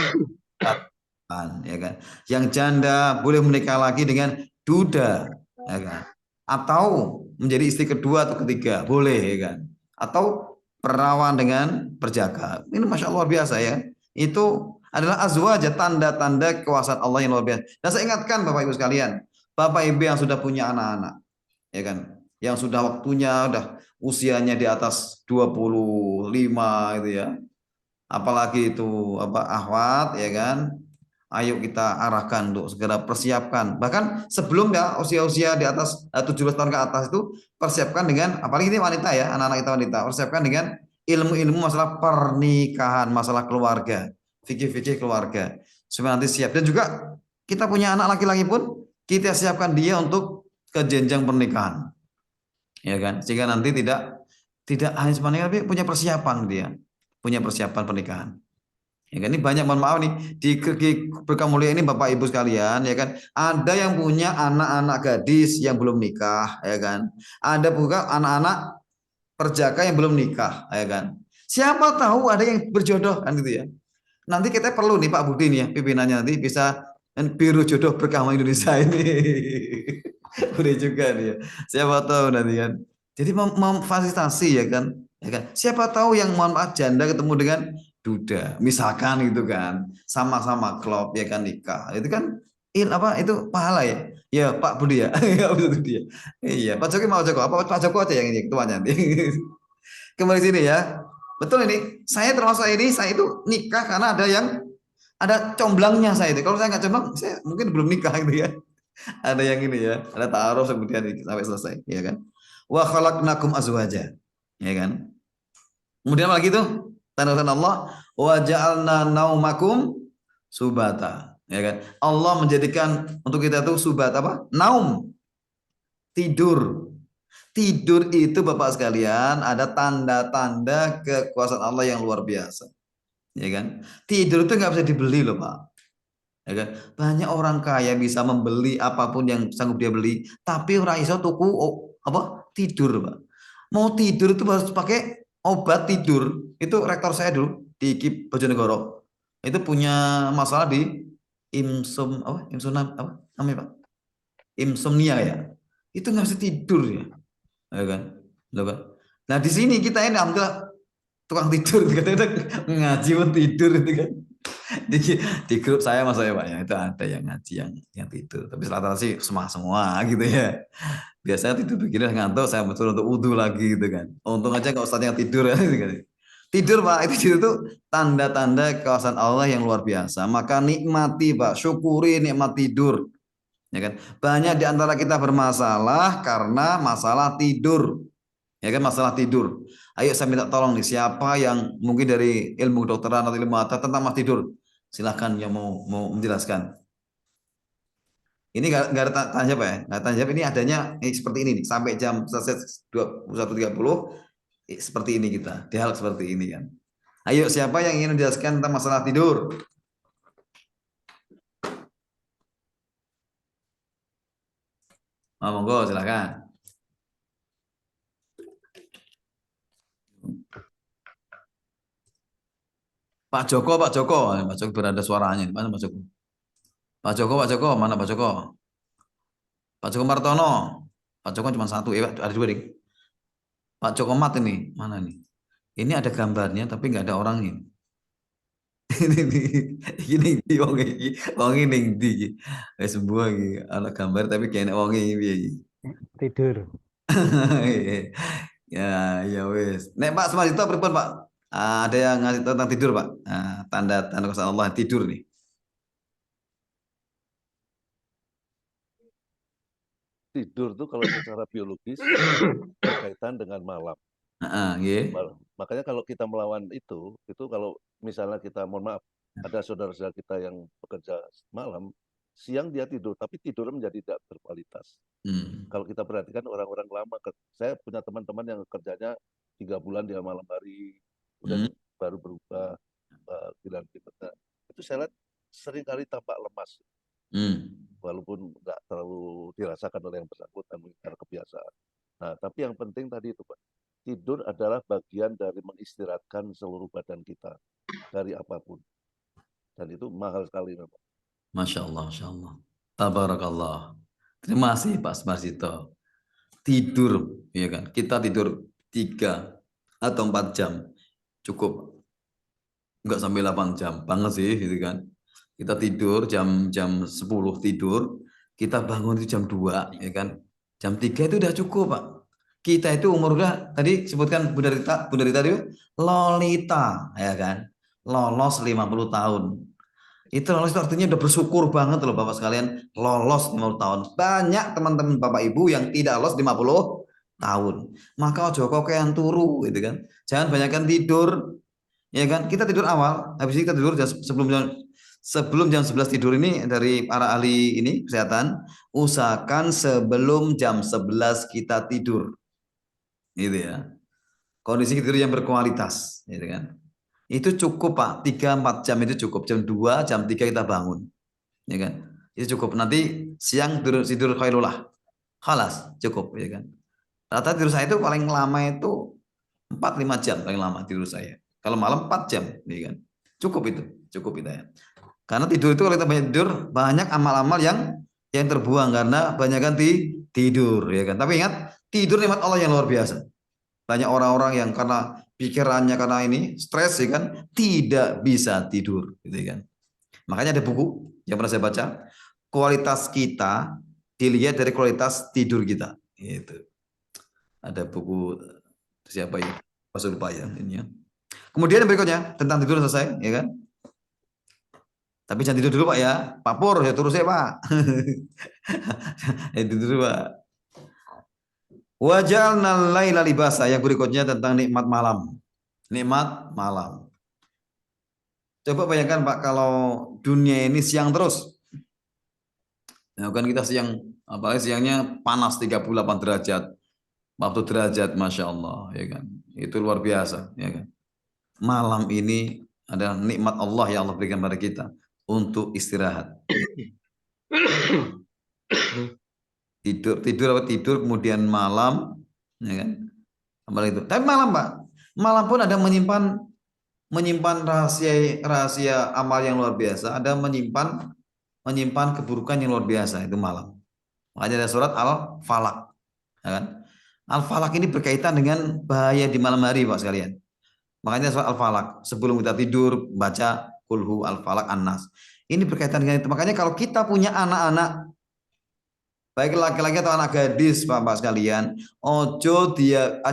ya kan, yang janda boleh menikah lagi dengan duda, ya kan, atau menjadi istri kedua atau ketiga boleh, ya kan, atau perawan dengan perjaka. Ini Masya Allah luar biasa ya. Itu adalah azwaj, tanda-tanda kekuasaan Allah yang luar biasa. Dan saya ingatkan Bapak Ibu sekalian, Bapak Ibu yang sudah punya anak-anak, ya kan, yang sudah waktunya, udah usianya di atas 25 itu ya, apalagi itu akhwat, ya kan, ayo kita arahkan untuk segera persiapkan. Bahkan sebelum ya usia-usia di atas 17 tahun ke atas itu, persiapkan dengan, apalagi ini wanita ya, anak-anak kita wanita, persiapkan dengan ilmu-ilmu masalah pernikahan, masalah keluarga, fikih-fikih keluarga, supaya nanti siap. Dan juga kita punya anak laki-laki pun kita siapkan dia untuk ke jenjang pernikahan, ya kan, sehingga nanti tidak hanya semuanya, tapi punya persiapan pernikahan. Ya kan, ini banyak, mohon maaf nih, di berkah mulia ini Bapak Ibu sekalian, ya kan, ada yang punya anak-anak gadis yang belum nikah, ya kan, ada juga anak-anak perjaka yang belum nikah, ya kan? Siapa tahu ada yang berjodoh kan gitu ya. Nanti kita perlu nih Pak Budi nih ya, pimpinannya nanti bisa Biro Jodoh Berkah Indonesia ini. Boleh juga nih ya. Siapa tahu nanti kan. Jadi memfasilitasi ya kan. Ya kan? Siapa tahu yang mohon maaf janda ketemu dengan duda, misalkan gitu kan. Sama-sama klop ya kan nikah. Itu kan apa itu pahala ya. Ya Pak Budi ya. Itu dia. Iya, Pak Jokowi mau Joko. Apa Pak Joko aja yang ini ketuanya nanti. Kembali sini ya. Betul ini. Saya termasuk ini, saya itu nikah karena ada comblangnya saya itu. Kalau saya nggak comblang, saya mungkin belum nikah gitu ya. Ada yang ini ya, ada ta'aruf kemudian sampai selesai, ya kan? Wa khalaqnakum azwaja, ya kan? Kemudian lagi itu tanda-tanda Allah, wa ja'alna naumakum subata, ya kan? Allah menjadikan untuk kita itu subat apa? Naum, tidur. Tidur itu Bapak sekalian ada tanda-tanda kekuasaan Allah yang luar biasa, ya kan? Tidur itu nggak bisa dibeli loh Pak. Ya kan? Banyak orang kaya bisa membeli apapun yang sanggup dia beli, tapi orang iso tuku apa tidur Pak. Mau tidur itu harus pakai obat tidur. Itu rektor saya dulu di IKIP Bojonegoro. Itu punya masalah di apa namanya Pak? Insomnia ya. Itu nggak bisa tidur ya. Ya kan? Loh, Pak. Nah di sini kita ini alhamdulillah tukang tidur, kadang-kadang ngaji pun tidur itu kan. Di grup saya mas saya Pak ya itu ada yang ngaji yang tidur, tapi rata-rata sih semua gitu ya. Biasanya tidur begini ngantuk, saya betul untuk wudhu lagi gitu kan. Untung aja nggak ustadz yang tidur ya. Tidur Pak, itu tanda-tanda kekuasaan Allah yang luar biasa. Maka nikmati Pak, syukuri nikmat tidur. Ya kan? Banyak di antara kita bermasalah karena masalah tidur. Ya kan, masalah tidur. Ayo saya minta tolong nih, siapa yang mungkin dari ilmu kedokteran atau ilmu mata tentang mas tidur, silahkan yang mau menjelaskan. Ini nggak ada tanya jawab ya, nggak tanya jawab. Ini adanya seperti ini nih, sampai jam 21.30 seperti ini kita, dialog seperti ini kan. Ayo siapa yang ingin menjelaskan tentang masalah tidur? Monggo silakan. Pak Joko berada suaranya. Mana Pak Joko? Pak Joko, mana Pak Joko? Pak Joko Martono. Pak Joko cuma satu, ada dua nih. Pak Joko Mat ini, mana nih? Ini ada gambarnya tapi nggak ada orangnya. ini wong ini di sebuah ada gambar tapi kayak wong ini tidur. ya wes. Nek Pak Sumarjito pripun Pak? Ada yang ngasih tentang tidur Pak. Tanda-tanda kekuasaan Allah tidur nih. Tidur tuh kalau secara biologis berkaitan dengan malam. Yeah. Makanya kalau kita melawan itu kalau misalnya kita mohon maaf ada saudara-saudara kita yang bekerja malam, siang dia tidur tapi tidurnya menjadi tidak berkualitas. Kalau kita perhatikan orang-orang lama, saya punya teman-teman yang kerjanya 3 bulan dia malam hari, kemudian baru berubah kinerja. Itu saya lihat seringkali tampak lemas. Walaupun nggak terlalu dirasakan oleh yang bersangkutan karena kebiasaan. Nah, tapi yang penting tadi itu Pak, tidur adalah bagian dari mengistirahatkan seluruh badan kita dari apapun. Dan itu mahal sekali Pak. Masya Allah, Masya Allah. Tabarakallah. Terima kasih Pak Sumarjito. Tidur, ya kan? Kita tidur 3 atau 4 jam cukup. Enggak sampai 8 jam, banget sih, gitu kan? Kita tidur jam 10 tidur, kita bangun itu jam 2, ya kan? Jam 3 itu udah cukup Pak. Kita itu umur udah tadi sebutkan Bunda Rita itu Lolita, ya kan? Lolos 50 tahun. Itu lolos itu artinya udah bersyukur banget loh Bapak sekalian, lolos 50 tahun. Banyak teman-teman Bapak Ibu yang tidak lolos 50 tahun. Maka ojo kokean turu gitu kan. Jangan banyakkan tidur. Ya kan? Kita tidur awal, habis itu kita tidur sebelum jam 11 tidur ini dari para ahli ini kesehatan, usahakan sebelum jam 11 kita tidur. Gitu ya. Kondisi tidur yang berkualitas, gitu kan. Itu cukup Pak, 3-4 jam itu cukup. Jam 2, jam 3 kita bangun. Ya kan? Itu cukup. Nanti siang tidur khairullah. Khalas, cukup ya kan. Rata tidur saya itu paling lama itu 4-5 jam paling lama tidur saya. Kalau malam 4 jam, ya kan? Cukup itu ya. Karena tidur itu kalau kita banyak tidur, banyak amal-amal yang terbuang karena banyakan tidur, ya kan? Tapi ingat, tidur nikmat Allah yang luar biasa. Banyak orang-orang yang karena pikirannya karena ini stres, ya kan, tidak bisa tidur, gitu kan? Makanya ada buku yang pernah saya baca, kualitas kita dilihat dari kualitas tidur kita. Gitu. Ada buku siapa ya? Pas lupa ya ini ya. Kemudian berikutnya tentang tidur selesai, ya kan? Tapi jangan tidur dulu Pak ya. Pak Pur, ya terus ya Pak. Tidur dulu Pak. Wajalna laila libasa. Yang berikutnya tentang nikmat malam. Nikmat malam. Coba bayangkan Pak, kalau dunia ini siang terus. Ya kan kita siang, apalagi siangnya panas 38 derajat. 40 derajat, Masya Allah. Ya kan? Itu luar biasa. Ya kan? Malam ini adalah nikmat Allah yang Allah berikan pada kita untuk istirahat. tidur kemudian malam, ya kan? Itu. Tapi malam Pak, malam pun ada menyimpan rahasia amal yang luar biasa, ada menyimpan keburukan yang luar biasa, itu malam. Makanya ada surat Al-Falaq, ya kan? Al-Falaq ini berkaitan dengan bahaya di malam hari Pak sekalian. Makanya surat Al-Falaq, sebelum kita tidur baca Kulhu Al-Falaq An-Nas. Ini berkaitan dengan itu. Makanya kalau kita punya anak-anak, baik laki-laki atau anak gadis, Bapak sekalian,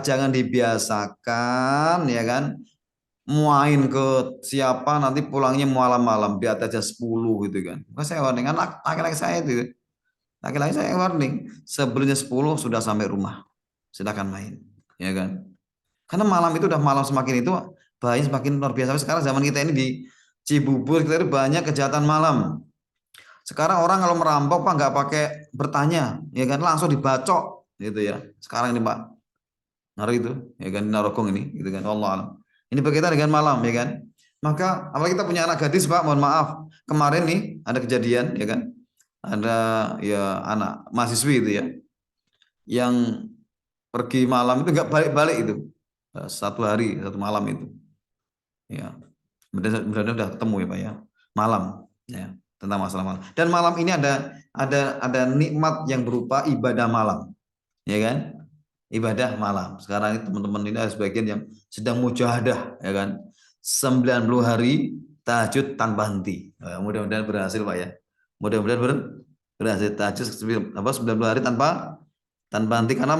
jangan dibiasakan, ya kan, main ke siapa nanti pulangnya malam-malam, di atas jam 10 gitu kan. Maka saya warning anak laki-laki saya itu, laki-laki saya warning, sebelumnya 10 sudah sampai rumah, silakan main, ya kan. Karena malam itu udah malam semakin itu bahaya semakin luar biasa. Sekarang zaman kita ini di Cibubur kita itu banyak kejahatan malam. Sekarang orang kalau merampok Pak nggak pakai bertanya, ya kan, langsung dibacok gitu ya. Sekarang ini Pak, ngeri itu, ya kan, Narogong ini, gitu kan. Allah alam. Ini berkaitan dengan malam, ya kan. Maka apalagi kita punya anak gadis Pak, mohon maaf, kemarin nih ada kejadian, ya kan, ada ya anak mahasiswi itu ya, yang pergi malam itu nggak balik-balik itu. 1 hari 1 malam itu, ya, mudah-mudahan sudah ketemu ya Pak ya, malam, ya, tentang masalah malam. Dan malam ini ada nikmat yang berupa ibadah malam, ya kan, ibadah malam. Sekarang ini teman-teman ini ada sebagian yang sedang mujahadah, ya kan, 90 hari tahajud tanpa henti. Mudah-mudahan berhasil Pak ya, mudah-mudahan berhasil tahajud 90 hari tanpa henti, karena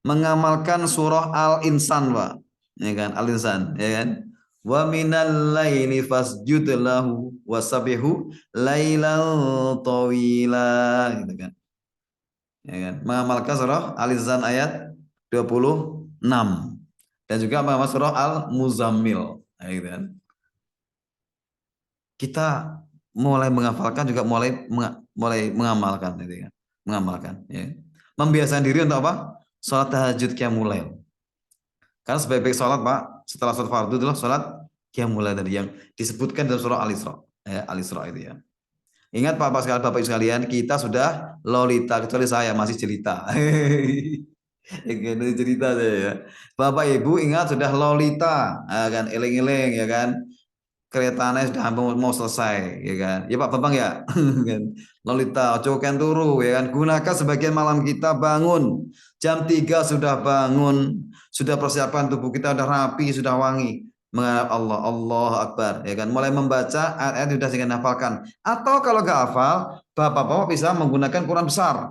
mengamalkan surah Al-Insan Pak, ya kan, Al-Insan, ya kan, wa minal laili fasjud lahu wasabihu lailan tawila, gitu kan, ya kan, mengamalkan surah Al-Insan ayat 26 dan juga mengamalkan surah Al-Muzammil, ya, gitu kan. Kita mulai menghafalkan juga mulai mengamalkan, gitu kan, mengamalkan, ya. Membiasakan diri untuk apa? Sholat tahajud qiyamul lail. Karena sebaik-baik sholat Pak, setelah sholat fardu adalah sholat qiyamul lail tadi yang disebutkan dalam surah Al-Isra, ya, Al-Isra itu ya. Ingat Bapak sekalian, kita sudah lolita, kecuali saya masih jelita. Cerita saya ya. Bapak Ibu ingat sudah lolita, ya kan, eling-eling, ya kan. Keretanya sudah mau selesai, ya kan. Ya Pak Bambang ya. Lolita, cokan turu, ya kan. Gunakan sebagian malam kita, bangun. Jam 3 sudah bangun, sudah persiapan tubuh kita sudah rapi, sudah wangi. Menghadap Allah, Allah Akbar, ya kan. Mulai membaca ayat-ayat sudah sehingga hafalkan. Atau kalau nggak hafal, bapak-bapak bisa menggunakan Quran besar.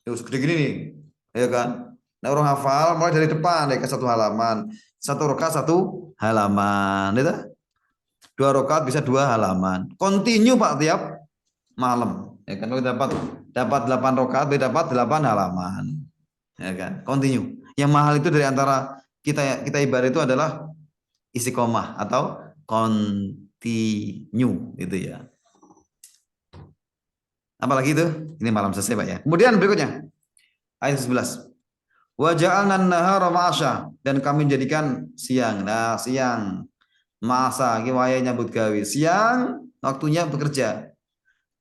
Terus gede gini nih, ya kan. Nah, orang hafal mulai dari depan, ya kan, 1 halaman. 1 rakaat 1 halaman, gitu. 2 rakaat bisa 2 halaman. Continue Pak tiap malam, ya kan. Dapat 8 rakaat, dapat 8 halaman. Ya kan, continue. Yang mahal itu dari antara kita ibadah itu adalah istiqomah atau continue, itu ya. Apalagi itu? Ini malam selesai Pak ya. Kemudian berikutnya ayat 11. Wa ja'alna an-nahara ma'asya, dan kami jadikan siang. Nah, siang masa kiwaya nyambut gawe. Siang waktunya bekerja.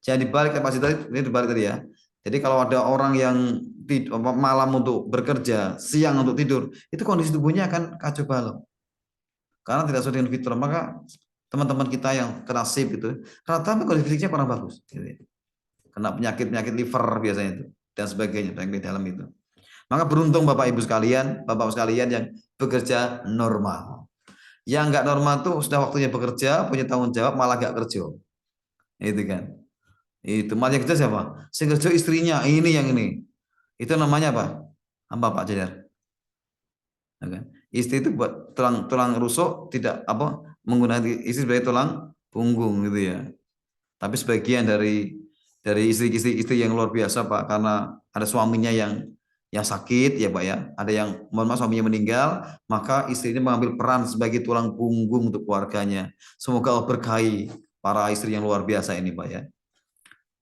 Jangan dibalik Pak Sito, ini dibalik tadi ya. Jadi kalau ada orang yang malam untuk bekerja, siang untuk tidur, itu kondisi tubuhnya akan kacau balau. Karena tidak sesuai dengan fitrah. Maka teman-teman kita yang kena SIP itu, rata-rata kondisi fisiknya kurang bagus. Gitu. Kena penyakit liver biasanya itu dan sebagainya, penyakit dalam itu. Maka beruntung Bapak Ibu sekalian, Bapak sekalian yang bekerja normal. Yang nggak normal tuh sudah waktunya bekerja, punya tanggung jawab, malah nggak kerja. Itu kan. Itu malah yang kerja siapa? Si kerja istrinya, ini yang ini. Itu namanya apa? Apa Pak Jadar? Istri itu buat tulang rusuk tidak apa menggunakan istri sebagai tulang punggung gitu ya. Tapi sebagian dari istri yang luar biasa Pak, karena ada suaminya yang sakit ya Pak ya, ada yang mohon maaf suaminya meninggal, maka istrinya mengambil peran sebagai tulang punggung untuk keluarganya. Semoga Allah berkahi para istri yang luar biasa ini Pak ya.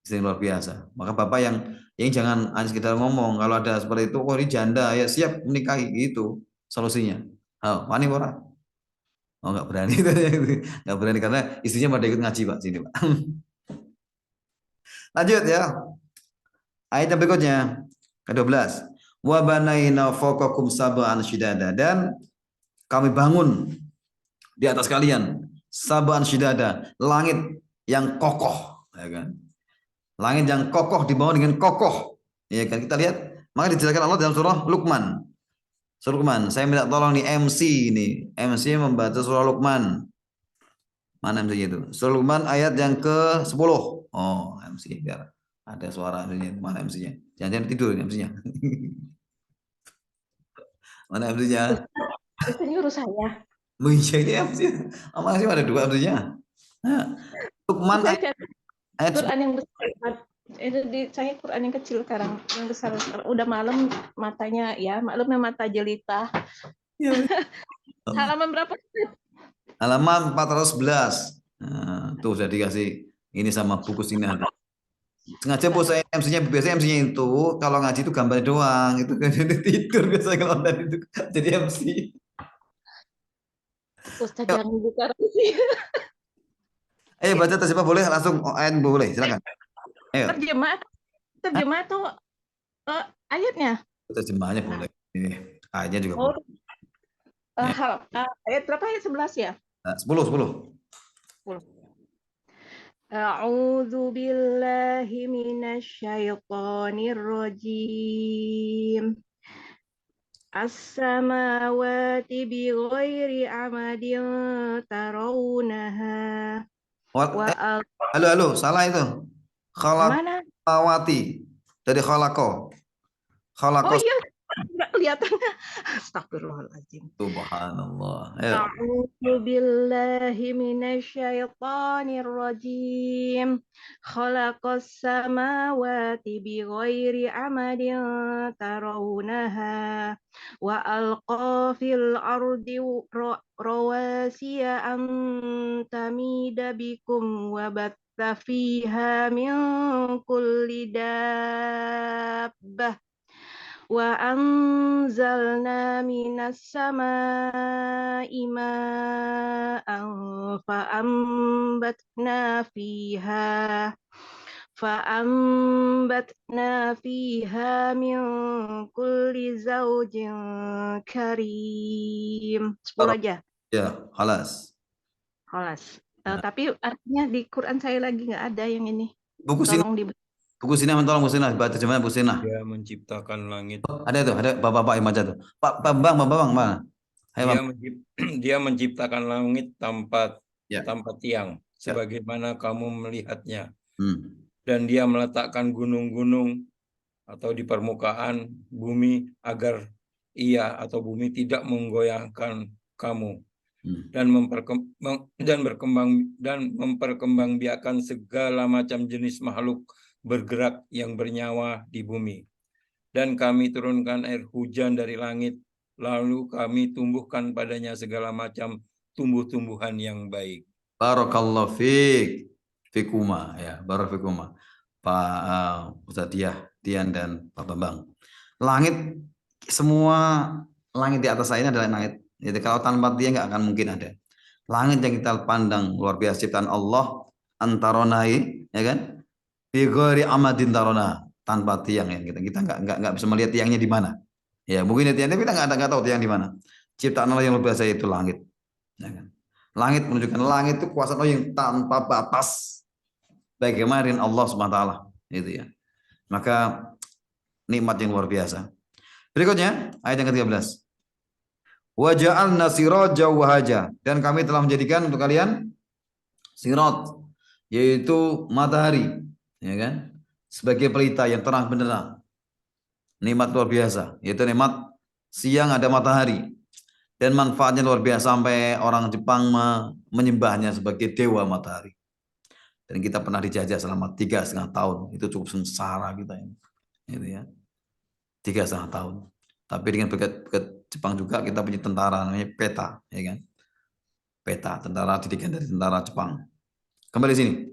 Istri yang luar biasa. Maka Bapak yang jangan hanya sekedar ngomong, kalau ada seperti itu, oh ini janda ya siap menikahi, itu solusinya. Oh, wani ora? Oh nggak berani, nggak berani karena istrinya pada ikut ngaji Pak sini Pak. Lanjut ya. Ayat yang berikutnya ke-12. Wa banaina fawqakum sab'an shidada, dan kami bangun di atas kalian sab'an shidada, langit yang kokoh, ya kan? Langit yang kokoh dibangun dengan kokoh, ya kan? Kita lihat, maka dijelaskan Allah dalam surah Luqman. Surah Luqman, saya minta tolong nih MC ini, MC membaca surah Luqman. Mana MC-nya itu? Surah Luqman ayat yang ke-10. Oh, MC biar ada suara MC-nya. Mana MC-nya? Jangan-jangan tidur ini MC-nya. Mana MC-nya? Itu nyuruh saya. Oh iya, ini MC-nya. Oh, masih ada 2 MC-nya. Nah, Luqman ayat Quran yang besar. Itu saya Quran yang kecil sekarang, yang besar. Udah malam matanya ya, maklumnya mata jelita. Halaman berapa? Halaman 411. Nah, tuh sudah dikasih ini sama buku Sina. Sengaja bos saya MC-nya, biasanya MC-nya itu kalau ngaji itu gambar doang, itu kan tidur biasanya kalau online itu jadi MC. Ustaz yang buka sih. Ayo baca terjemah boleh, langsung ayat boleh, silakan. Ayo. Terjemah tuh ayatnya. Terjemahnya boleh. Ayatnya juga boleh. Ayat berapa? Ayat 11 ya? 10. A'udzu billahi minasyaitonir rajim. As-samawati bighairi amadin tarawunaha. Halo, salah itu. Khalaqawati dari khalaqo. Oh iya, enggak kelihatan. Astagfirullahaladzim. Subhanallah. A'udzu billahi minasyaitonir rajim. Khalaqas samawati bighairi amadin tarawunaha wa alqa fil ardi rawasiya an tamida bikum wa batta fiha min kulli dabbah wa anzalna minas samaa'i ma'an fa'ambatna fiha min kulli zawjin karim. 10 aja. Ya, halas. Tapi artinya di Quran saya lagi nggak ada yang ini. Buku Sina, tolong Bu Sina, baca terjemahan Bu Sina. Dia menciptakan langit. Ada bapak-bapak yang baca tuh. Pak Bambang mana? Dia menciptakan langit tanpa tiang, sebagaimana kamu melihatnya. Dan dia meletakkan gunung-gunung atau di permukaan bumi agar bumi tidak menggoyahkan kamu. Dan memperkembangbiakan segala macam jenis makhluk bergerak yang bernyawa di bumi. Dan kami turunkan air hujan dari langit, lalu kami tumbuhkan padanya segala macam tumbuh-tumbuhan yang baik. Barakallahu fikuma ya, barakallahu Pak Ustaz Dian dan Pak Bambang. Langit, semua langit di atas saya ini adalah langit. Jadi kalau tanpa dia nggak akan mungkin ada. Langit yang kita pandang luar biasa ciptaan Allah, antaronai, ya kan? Bighairi amadin tarona. tanpa tiang ya. Kita nggak bisa melihat tiangnya di mana. Ya mungkin tiangnya kita nggak tahu tiang di mana. Ciptaan Allah yang luar biasa itu langit. Ya kan? Langit menunjukkan langit itu kuasa Allah yang tanpa batas. Bagaimana Allah SWT itu ya. Maka nikmat yang luar biasa. Berikutnya ayat yang ke-13. Wa ja'alna siraja wahaja, dan kami telah menjadikan untuk kalian sirat, yaitu matahari, ya kan, sebagai pelita yang terang benderang. Nikmat luar biasa, yaitu nikmat siang ada matahari, dan manfaatnya luar biasa sampai orang Jepang menyembahnya sebagai dewa matahari. Dan kita pernah dijajah selama 3,5 tahun, itu cukup sengsara kita ini, gitu ya. 3,5 tahun. Tapi dengan berkat Jepang juga kita punya tentara namanya PETA, ya kan? PETA, tentara didikan dari tentara Jepang. Kembali sini.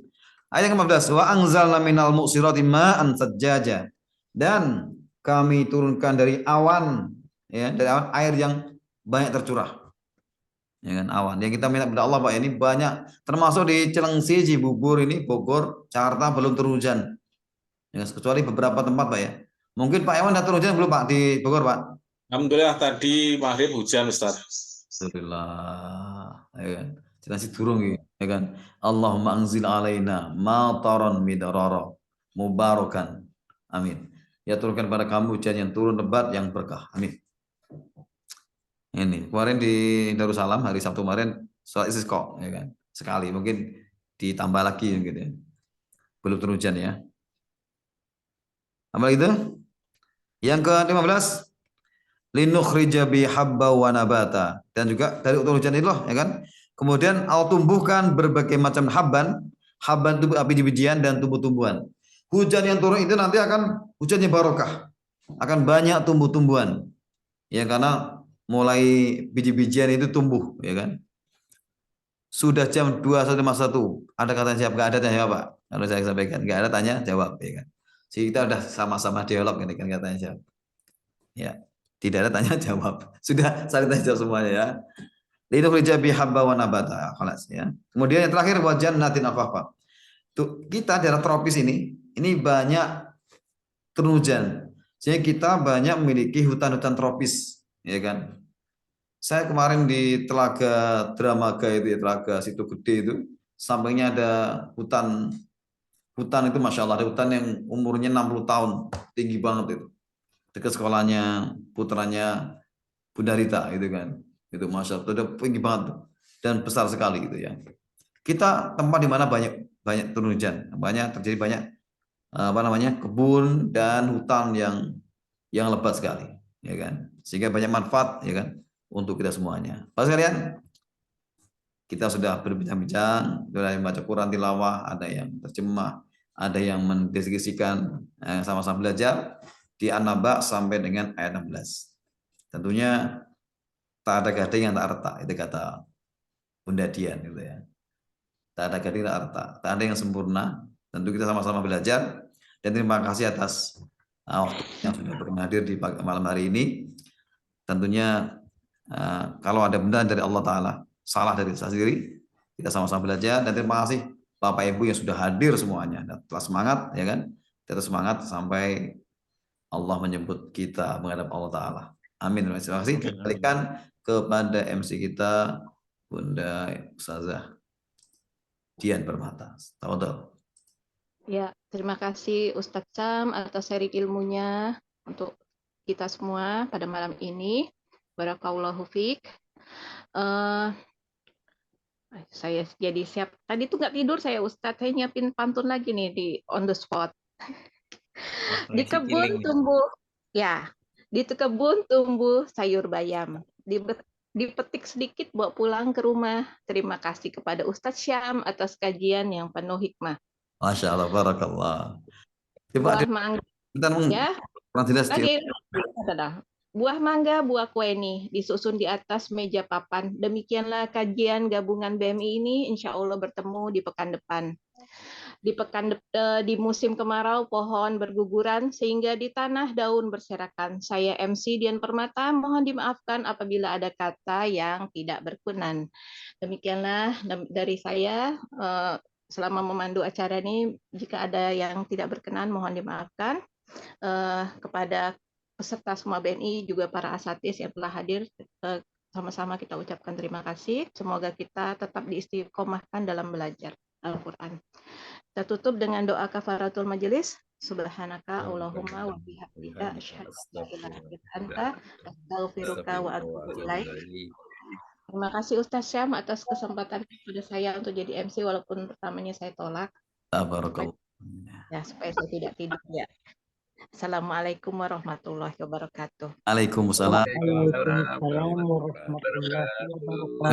Ayat 15, wa anzalna minal mu'sirati ma'an sajjaja. Dan kami turunkan dari awan, ya, dari awan air yang banyak tercurah. Ya kan, awan. Yang kita minta kepada Allah Pak, ini banyak, termasuk di Cilengsi, Cibubur ini, Bogor, Jakarta belum turun hujan. Ya, kecuali beberapa tempat Pak ya. Mungkin Pak Iwan datang hujan belum Pak di Bogor Pak? Alhamdulillah tadi maghrib hujan Ustaz. Alhamdulillah. Ya kan? Cilengsi turun ya kan. Allahumma anzil alaina mataran midarara mubarakan. Amin. Ya turunkan pada kamu hujan yang turun lebat yang berkah. Amin. Ini kemarin di Darussalam hari Sabtu kemarin sholat istisqa ya kan. Sekali mungkin ditambah lagi gitu ya. Belum turun hujan ya. Apa itu? Yang ke-15, linukhrija bi habba wa nabata, dan juga dari turun hujan itu loh ya kan. Kemudian Allah tumbuhkan berbagai macam habban itu biji-bijian dan tumbuh-tumbuhan. Hujan yang turun itu nanti akan hujannya barokah. Akan banyak tumbuh-tumbuhan. Ya karena mulai biji-bijian itu tumbuh ya kan. Sudah jam 21.51. Ada katanya siap? Enggak ada tanya jawab Pak. Kalau saya sampaikan enggak ada tanya jawab ya kan. Jadi kita udah sama-sama dialog ini kan katanya siap. Ya. Tidak ada tanya jawab. Sudah saling tanya jawab semuanya ya. Linukhrija bi habba wa nabata. Khalas ya. Kemudian yang terakhir wa jannatin afafa. Tuh, kita daerah tropis ini banyak turun hujan. Sehingga kita banyak memiliki hutan-hutan tropis, ya kan? Saya kemarin di Telaga Dramaga itu ya, Telaga Situ Gede itu, sampingnya ada hutan itu Masya Allah, ada hutan yang umurnya 60 tahun, tinggi banget itu. Dekat sekolahnya putranya Bunda Rita itu kan. Itu Masya Allah, itu tinggi banget dan besar sekali gitu ya. Kita tempat di mana banyak turun hujan, terjadi banyak kebun dan hutan yang lebat sekali, ya kan? Sehingga banyak manfaat, ya kan, untuk kita semuanya. Pak sekalian, kita sudah berbincang-bincang, sudah membaca Quran tilawah, ada yang terjemah, ada yang mendeskripsikan, sama-sama belajar di An-Naba sampai dengan ayat 16. Tentunya tak ada gading yang tak retak, itu kata Bunda Dian gitu ya. Tak ada gading tak retak, tak ada yang sempurna. Tentu kita sama-sama belajar, dan terima kasih atas waktu yang sudah berhadir di malam hari ini. Tentunya kalau ada benar dari Allah Ta'ala, salah dari saya sendiri, kita sama-sama belajar, dan terima kasih Bapak Ibu yang sudah hadir semuanya, dan telah semangat, ya kan, tetap semangat sampai Allah menyebut kita menghadap Allah Ta'ala. Amin. Terima kasih. Kembalikan kepada MC kita Bunda Ustazah Dian Permata. Tafadhol. Ya, terima kasih Ustadz Sam atas sharing ilmunya untuk kita semua pada malam ini. Barakallahu fiik. Saya jadi siap. Tadi tuh nggak tidur saya Ustadz. Saya nyiapin pantun lagi nih di on the spot. Di kebun tumbuh, ya, di kebun tumbuh sayur bayam. Dipetik sedikit bawa pulang ke rumah. Terima kasih kepada Ustadz Syam atas kajian yang penuh hikmah. Masya Allah, barakallah. Buah mangga, ya. Buah mangga, buah kue nih disusun di atas meja papan. Demikianlah kajian gabungan BMI ini. Insya Allah bertemu di pekan depan. Di musim kemarau pohon berguguran sehingga di tanah daun berserakan. Saya MC Dian Permata, mohon dimaafkan apabila ada kata yang tidak berkenan. Demikianlah dari saya. Selama memandu acara ini, jika ada yang tidak berkenan, mohon dimaafkan. Kepada peserta semua BNI, juga para asatidz yang telah hadir, sama-sama kita ucapkan terima kasih. Semoga kita tetap diistiqomahkan dalam belajar Al-Quran. Kita tutup dengan doa kafaratul majelis. Subhanaka Allahumma wa bihamdika asyhadu an la ilaha illa anta astaghfiruka wa atubu ilaik. Terima kasih Ustaz Syam atas kesempatan kepada saya untuk jadi MC walaupun pertamanya saya tolak. Ya, supaya saya tidak tidur ya. Assalamualaikum warahmatullahi wabarakatuh. Waalaikumsalam. Waalaikumsalam warahmatullahi wabarakatuh.